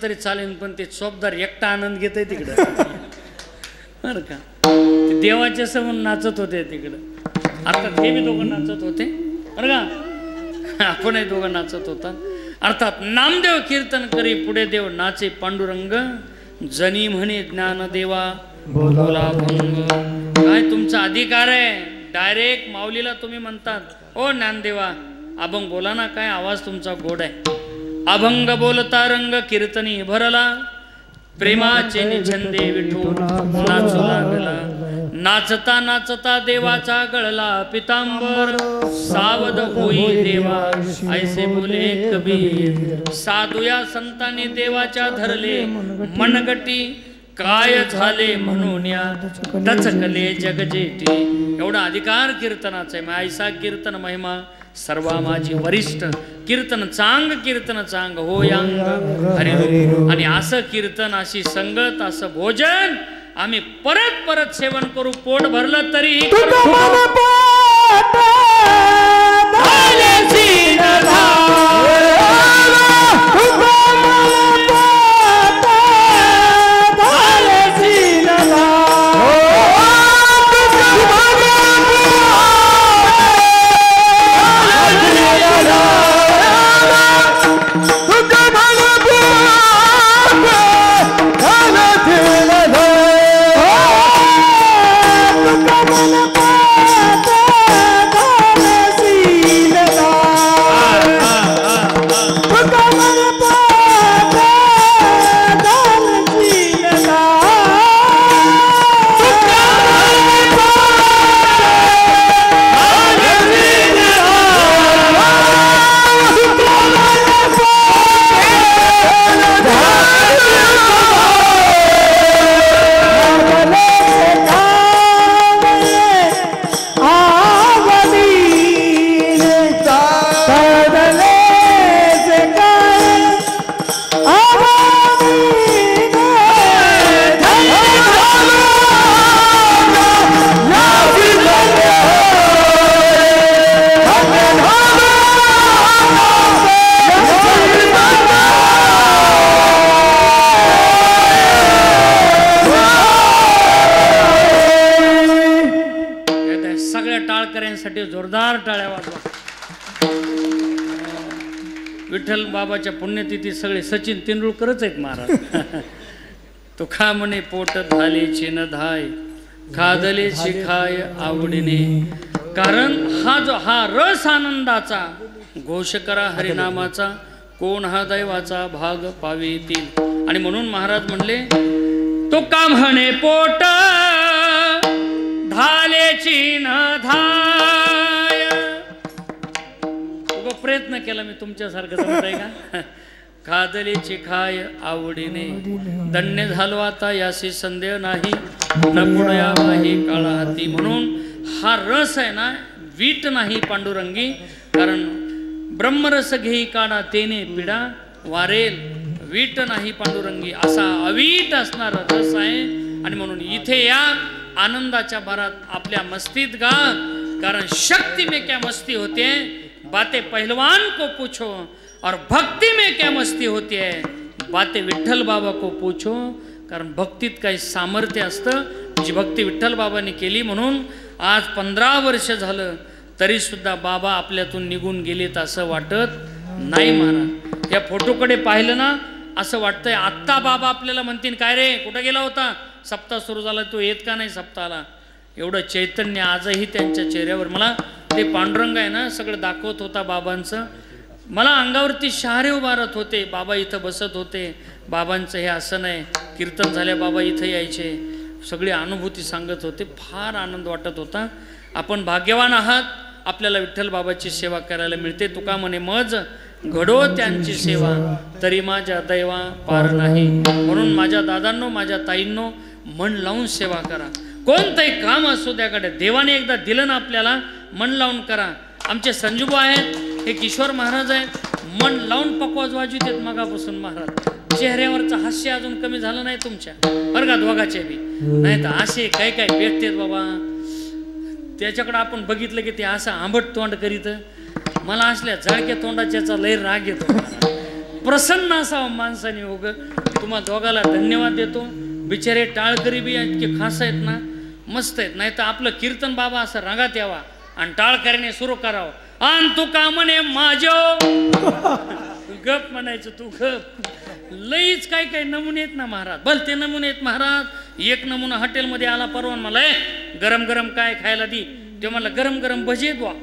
तरी चालेल, पण ते चोपदार एकटा आनंद घेतय तिकडं. बरं का, ते देवाच्या समोर नाचत होते तिकडं. अर्थात ते बी दोघं नाचत होते बरं का, आपणही दोघं नाचत होता. अर्थात नामदेव कीर्तन करी पुढे देव नाचे पांडुरंग. जनी म्हणे ज्ञानदेवा बोला भंग. काय तुमचा अधिकार आहे. डायरेक्ट माऊलीला तुम्ही म्हणतात ओ ज्ञानदेवा अभंग बोला ना, काय आवाज तुमचा गोड आहे. अभंग बोलता रंग कीर्तनी भरला, प्रेमाचे निछंदे विठू नाचू लागला. नाचता नाचता देवाचा गळला पितांबर, सावध होई देवा ऐसे बोले कबीर. साधूया संतांनी देवाच्या धरले मनगटी, काय झाले म्हणून या दचकले जगजेटी. एवढा अधिकार कीर्तनाचा आहे. ऐसा कीर्तन महिमा सर्वा माझी वरिष्ठ. कीर्तन चांग हो यांग हरिरूप. आणि असं कीर्तन, अशी संगत, असं भोजन आम्ही परत परत सेवन करू. पोट भरलं तरी जोरदार टाळ्या वाजवा. विठ्ठल बाबाच्या पुण्यतिथी सगळे सचिन तेंडुलकरच आहेत महाराज. तो खा म्हणे पोट धालेची न धाय खादले शिखाय आवडीने. कारण हा रस आनंदाचा घोष करा हरिनामाचा कोण हा दैवाचा भाग पावेतील. आणि म्हणून महाराज म्हणले तो का म्हणे पोट धालेची न धाय. प्रयत्न केला मी तुमच्यासारखं जमतंय का. खादलेची खाय आवडीने धन्य झालो आता याशी संदेह नाही न पुढया ही काळा हाती. म्हणून हा रस आहे ना वीट नाही पांडुरंगी. कारण ब्रह्मरस घेई काढा तेने पिढा वारेल. वीट नाही पांडुरंगी असा अवीट असणारा रस आहे. आणि म्हणून इथे या आनंदाच्या भरात आपल्या मस्तीत गा. कारण शक्ति में क्या मस्ती होती है बातें पहलवान को पूछो और भक्ति में क्या मस्ती होती है बातें विठ्ठल बाबा को पूछो. कारण भक्तीत काही सामर्थ्य असतं जी भक्ती विठ्ठल बाबांनी केली. म्हणून आज 15 वर्ष झालं तरी सुद्धा बाबा आपल्यातून निघून गेलेत असं वाटत नाही महाराज. या फोटोकडे पाहिलं ना असं वाटतंय आत्ता बाबा आपल्याला म्हणतील काय रे कुठं गेला होता सप्ताह सुरू झाला तो येत का नाही सप्ताहाला. एवढं चैतन्य आजही त्यांच्या चेहऱ्यावर. मला ते पांडुरंग आहे ना सगळं दाखवत होता बाबांचं. मला अंगावरती शहारे उभारत होते. बाबा इथं बसत होते. बाबांचं हे आसन आहे. कीर्तन झाल्या बाबा इथं यायचे. सगळी अनुभूती सांगत होते. फार आनंद वाटत होता. आपण भाग्यवान आहात आपल्याला विठ्ठल बाबाची सेवा करायला मिळते. तुका म्हणे मज घडो त्यांची सेवा तरी माझ्या दैवा पार नाही. म्हणून माझ्या दादांनो माझ्या ताईंनो मन लावून सेवा करा. कोणतंही काम असो त्याकडे देवाने एकदा दिलं ना आपल्याला मन लावून करा. आमचे संजूबा आहेत हे किशोर महाराज आहेत मन लावून पकवाज वाजवित आहेत मगापासून महाराज. चेहऱ्यावरचं हास्य अजून कमी झालं नाही तुमच्या बरं का दोघाचे बी. नाही तर असे काय काय भेटतेत बाबा त्याच्याकडं आपण बघितलं की ते असं आंबट तोंड करीत. मला असल्या झळक्या तोंडाच्याचा लय राग येतो. प्रसन्न असावं माणसाने. उग तुम्हा दोघाला धन्यवाद देतो. बिचारे टाळकरी बी इतके खास आहेत ना मस्त आहेत. नाही तर आपलं कीर्तन बाबा असं रागात यावा आणि टाळकरीने सुरू करावं. आण तू का म्हणे माझ्या गप म्हणायचं तू गप. लईच काही काही नमुने आहेत ना महाराज. भलते नमुने आहेत महाराज. एक नमुना हॉटेलमध्ये आला परवा मला गरम गरम काय खायला दे. ते म्हणला गरम गरम भजी बुवा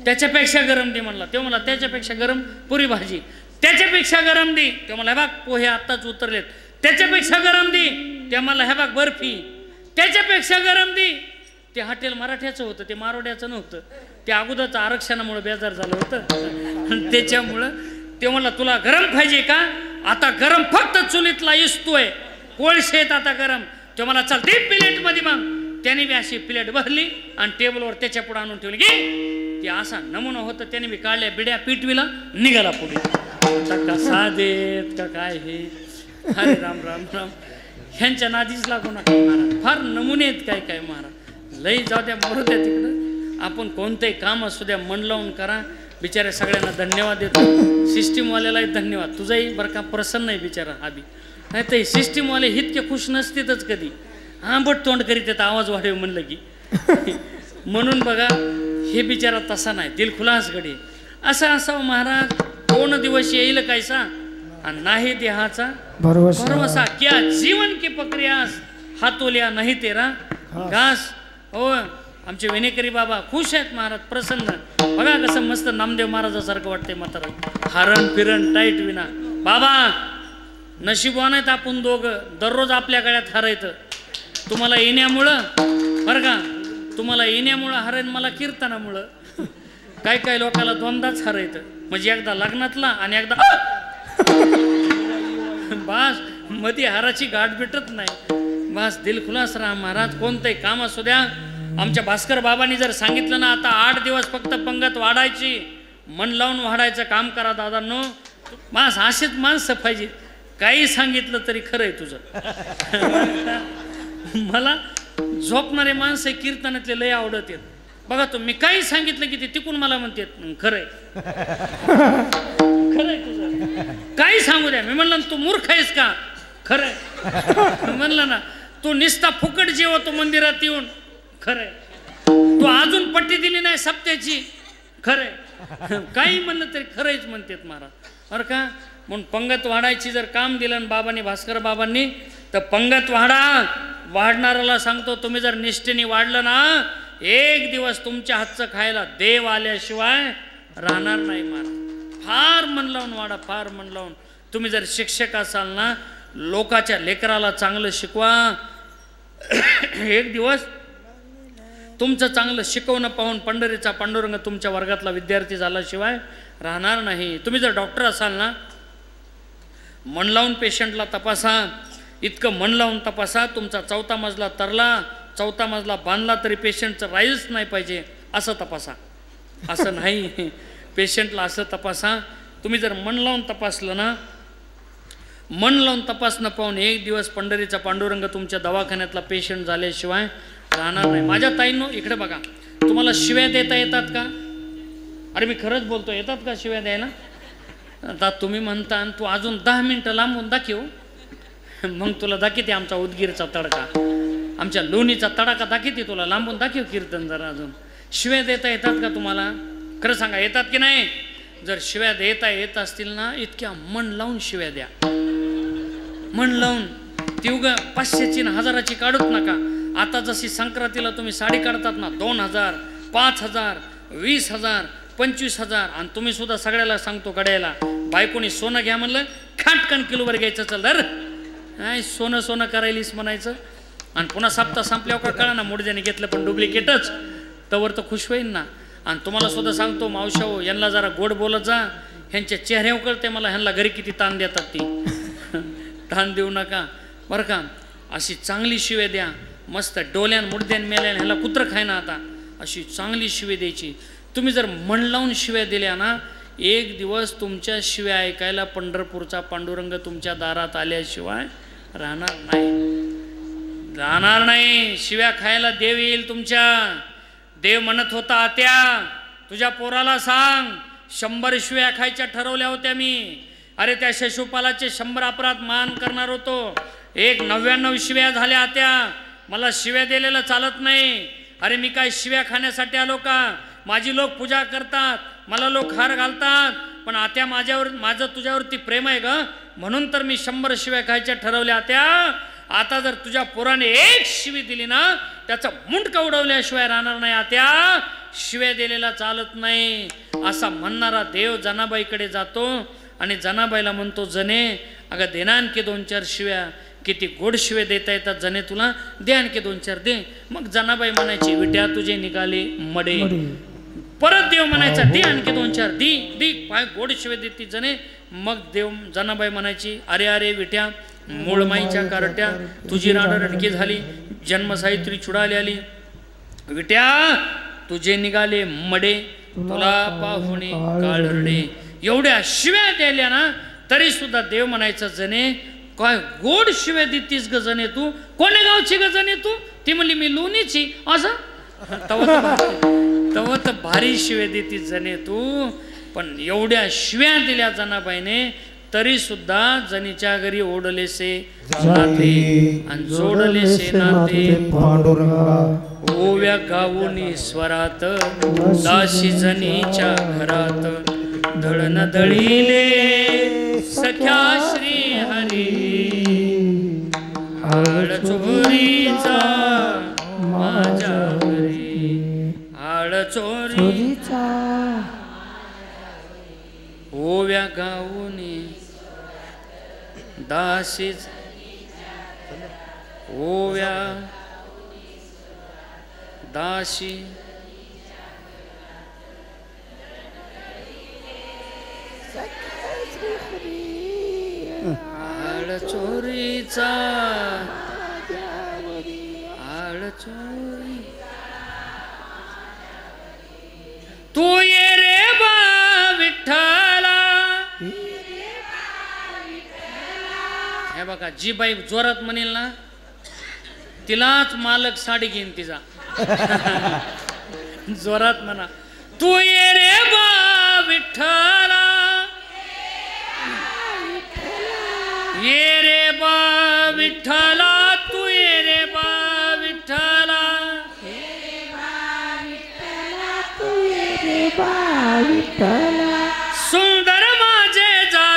त्याच्यापेक्षा गरम दे म्हणला. ते मला त्याच्यापेक्षा गरम पुरी भाजी त्याच्यापेक्षा गरम दे. ते मला हे बघ पोहे आत्ताच उतरलेत त्याच्यापेक्षा गरम दे. ते मला हे बघ बर्फी त्याच्यापेक्षा गरम दे. ते हॉटेल मराठ्याचं होतं ते मारोड्याचं नव्हतं. ते अगोदरचं आरक्षणामुळे बेजार झालं होतं त्याच्यामुळं ते म्हणला तुला गरम पाहिजे का आता गरम फक्त चुलीतला इसतोय कोळशेत आता गरम. ते मला चल दे प्लेटमध्ये. मग त्याने बी अशी प्लेट भरली आणि टेबलवर त्याच्या पुढे आणून ठेवली की ते असा नमुना होतं. त्याने बी काढल्या बिड्या पिटविला निघाला पुढे. कसा देत का काय हे अरे राम राम राम. ह्यांच्या नादीच लागू नका महाराज. फार नमुने आहेत काय काय महाराज. लई जाऊ द्या मरू द्या तिकडं. आपण कोणतंही काम असू द्या मन लावून करा. बिचाऱ्या सगळ्यांना धन्यवाद देतो. सिस्टीमवाल्यालाही धन्यवाद. तुझाही बरं का प्रसन्न आहे बिचारा हा बी. नाही तर सिस्टीमवाले इतके खुश नसतेतच कधी. आंबट तोंड करीत येतं आवाज वाढव म्हणलं की. म्हणून बघा हे बिचारा तसा नाही दिलखुलास गडी. असं असावं महाराज. कोण दिवस येईल कायसा आणि नाही देहाचा भरवसा. क्या जीवन की प्रक्रियास हातोल्या नाही तेरा घास. हो आमचे वेणेकरी बाबा खुश आहेत महाराज प्रसन्न. बघा कसं मस्त नामदेव महाराजासारखं वाटतंय म्हातारा. हरण फिरण टाईट विना. बाबा नशीबवान आहेत आपण दोघं. दररोज आपल्या गळ्यात हरायचं. तुम्हाला येण्यामुळं बरं का तुम्हाला येण्यामुळं हरायन मला कीर्तनामुळं. काय काय लोकांना दोनदाच हरायचं. म्हणजे एकदा लग्नातला आणि एकदा बास मध्ये हाराची गाठ भेटत नाही. बास दिलखुलास राहा महाराज. कोणतंही काम असू द्या. आमच्या भास्कर बाबांनी जर सांगितलं ना आता 8 दिवस फक्त पंगत वाढायची मन लावून वाढायचं काम करा दादांनो. बास अशीच माणसं पाहिजे. काही सांगितलं तरी खरं आहे तुझं. मला झोपणारे माणसं कीर्तनातले लय आवडत आहेत. बघा तो मी काही सांगितलं की ते तिकून मला म्हणतात खरंय खरंय तुझं. काही सांगू द्या. मी म्हणलं तू मूर्ख आहेस का खरंय. म्हणलं ना तू निस्ता फुकट जेवतो मंदिरात येऊन खरंय. तू अजून पट्टी दिली नाही सप्त्याची खरंय. काही म्हणलं तरी खरंच म्हणतात महाराज. बरं का. म्हणून पंगत वाढायची जर काम दिलं ना बाबांनी, भास्कर बाबांनी, तर पंगत वाढणाऱ्याला सांगतो, तुम्ही जर निष्ठेने वाढलं ना, एक दिवस तुमच्या हातचं खायला देव आल्याशिवाय राहणार नाही महाराज. फार मन लावून वाढा, फार मन लावून. तुम्ही जर शिक्षक असाल ना, लोकाच्या लेकराला चांगलं शिकवा. एक दिवस तुमचं चांगलं शिकवणं पाहून पंढरीचा पांडुरंग तुमच्या वर्गातला विद्यार्थी झाल्याशिवाय राहणार नाही. तुम्ही जर डॉक्टर असाल ना, मन लावून पेशंटला तपासा, इतकं मन लावून तपासा, तुमचा 4था मजला तरला, 4था मजला बांधला तरी पेशंटचं राहीलच नाही पाहिजे असं तपासा. असं नाही, पेशंटला असं तपासा. तुम्ही जर मन लावून तपासलं ना, मन लावून तपासणं पाहून एक दिवस पंढरीचा पांडुरंग तुमच्या दवाखान्यातला पेशंट झाल्याशिवाय राहणार नाही. माझ्या ताईंनो इकडे बघा, तुम्हाला शिव्या देता येतात का? अरे मी खरंच बोलतो, येतात का शिव्या द्यायला? आता तुम्ही म्हणता तू अजून 10 मिनटं लांबून दाखव, मग तुला दाखवते आमचा उदगीरचा तडका, आमच्या लोणीचा तडाका दाखवते तुला, लांबून दाखव कीर्तन जरा. अजून शिव्या देता येतात का तुम्हाला? खरं सांगा, येतात की नाही? जर शिव्या देता येत असतील ना, इतक्या मन लावून शिव्या द्या, मन लावून. ती उगा 500ची 1000ची काढूच नका. आता जशी संक्रांतीला तुम्ही साडी काढतात ना, 2000, 5000, 20000, 25000, आणि तुम्ही सुद्धा सगळ्याला सांगतो गड्याला, बायकोनी सोनं घ्या म्हणलं, खाटकन किलोवर घ्यायचं, चल धर, काय सोनं सोनं करायलीस म्हणायचं. आणि पुन्हा सप्ताह संपल्यावर का कळा ना, मुडद्याने घेतलं पण डुप्लिकेटच, तवर तर खुश होईन ना. आणि तुम्हाला सुद्धा सांगतो मावशा हो, यांना जरा गोड बोलत जा, ह्यांच्या चेहऱ्यावर कळते मला ह्यांना घरी किती ताण देतात ती. ताण देऊ नका बरं का. अशी चांगली शिवे द्या, मस्त डोल्यान मुडद्यान मेल्यान ह्याला कुत्र खाय ना, आता अशी चांगली शिवे द्यायची. तुम्ही जर मन लावून शिव्या दिल्या ना, एक दिवस तुमच्या शिव्या ऐकायला पंढरपूरचा पांडुरंग तुमच्या दारात आल्याशिवाय राहणार नाही, राहणार नाही. शिव्या खायला देव येईल तुमच्या. देव म्हणत होता, आत्या तुझ्या पोराला सांग, 100 शिव्या खायच्या ठरवल्या होत्या मी. अरे त्या शिशुपालाचे 100 अपराध मान करणार होतो, एक 99 शिव्या झाल्या. आत्या मला शिव्या दिलेलं चालत नाही. अरे मी काय शिव्या खाण्यासाठी आलो का? माझी लोक पूजा करतात, मला लोक हार घालतात, पण आत्या माझं तुझ्यावरती प्रेम आहे ग, म्हणून तर मी 100 शिव्या खायच्या ठरवल्या. आत्या आता जर तुझ्या पोराने एक शिवी दिली ना, त्याचा मुंडका उडवल्याशिवाय राहणार नाही. आत्या शिव्या दिलेला चालत नाही. असा म्हणणारा देव जनाबाईकडे जातो आणि जनाबाईला म्हणतो, जने अगं दे ना आणखी 2-4 शिव्या, किती गोड शिवे देता येतात जने तुला, दे आणखी 2-4 दे. मग जनाबाई म्हणायची, विट्या तुझे निघाले मडे. परत देव म्हणायचा, दे आणखी 2-4 दी दी, पाय गोड शिवे देते जने. मग देव जनाबाई म्हणायची, अरे अरे विट्या मूळमाईच्या कारट्या, तुझी राड रडकी झाली, जन्मसाहित्री चुडाली आली. विट्या तुझे निघाले मडे, तुला पाहुणे काळरडे. एवढ्या शिव्या द्यायल्या ना, तरी सुद्धा देव म्हणायचं, जने काय गोड शिव्या देतीस ग जने तू, कोण्या गावची ग जने तू? ती म्हणली मी लोणीची. असं तव तर भारी शिव्या देतीस जने तू. पण एवढ्या शिव्या दिल्या जनाबाईने, तरी सुद्धा जनीच्या घरी ओढलेसे नाते आणि जोडलेसे नाते. ओव्या गाऊनी स्वरात दाशी जनीच्या घरात, दळण दळीले सख्या श्री हरी. आळ चोरीचा माझ्या घरी, आळ चोरीचा. ओव्या गाऊनी दाशीच, ओव्या दाशी आळ चोरीचा, आळ चोरी. तू ये रे बा विठ्ठला. हे बघा, जी बाई जोरात म्हणेल ना, तिलाच मालक साडी घेईन तिचा. जोरात म्हणा, तू ये रे बा विठ्ठला, ये रे बा विठ्ठला, तू ये रे बा विठ्ठला. सुंदर माझे जा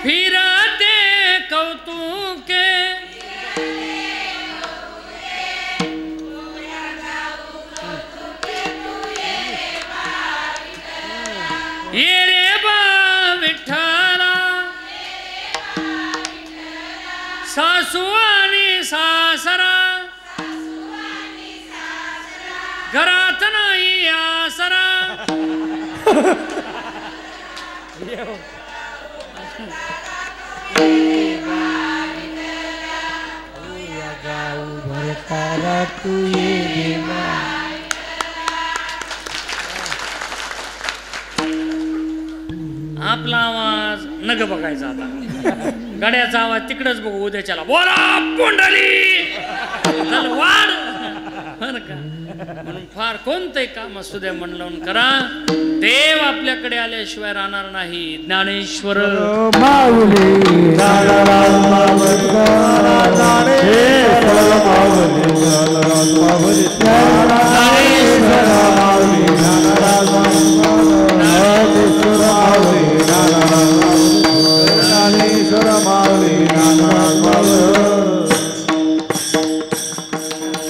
फिरते कौतुके ये रे बा विठ्ठला सासू आणि सासरा घरात नाही आसरा तू ये आपला आवाज नग बघायचा आता गाड्याचा आवाज तिकडच बघू उद्याच्याला बोला पुंडली चल वाढ बरं का म्हणून फार कोणतंही काम असू द्या मन लावून करा देव आपल्याकडे आल्याशिवाय राहणार नाही ज्ञानेश्वर माऊली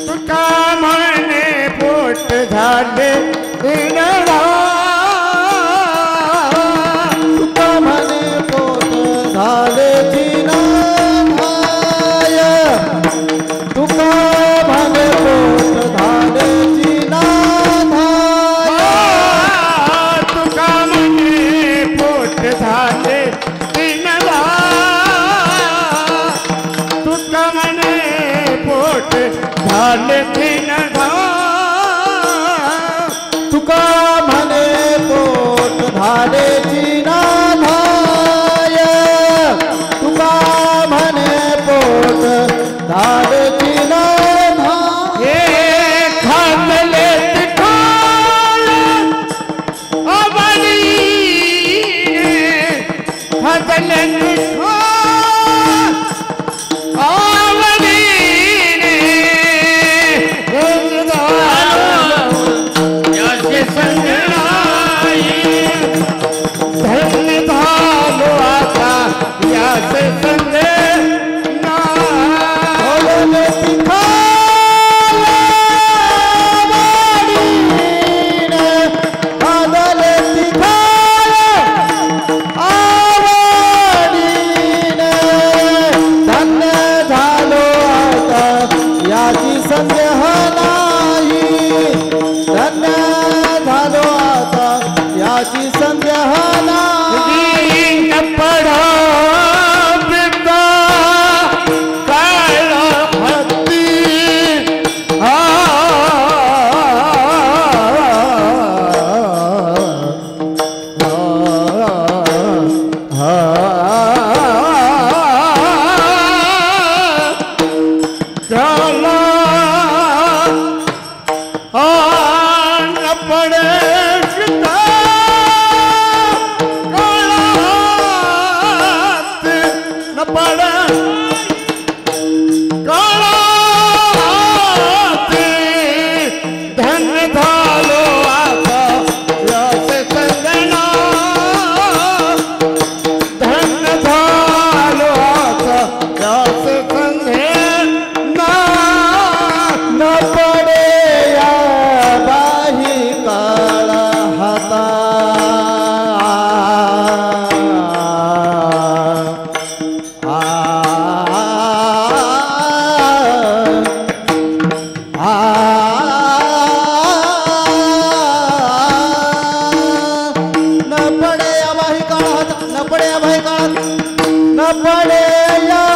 तुका म्हणे पोट झाले दिनडा तुका म्हणे पोट झाले दिनाय तुका म्हणे पोट झाले दिनाय तुका म्हणे पोट झाले दिनडा तुका म्हणे पोट झाले दिनडा तुका म्हणे पोट झाले दिनाय तुका म्हणे पोट झाले दिनाय हे खाल्ले तिखाल अबली खाल्ले तिखाल आवडीने याचे संगणाई धन्य झालो आता याचे संगे नावले तिखाल आवडीने खाल्ले तिखाल आवडीने धन्य झालो आता याची संदेह नाही धन्य झालो आता याची संदेह नाही पडा बिंदा काळ भक्ती न पडे या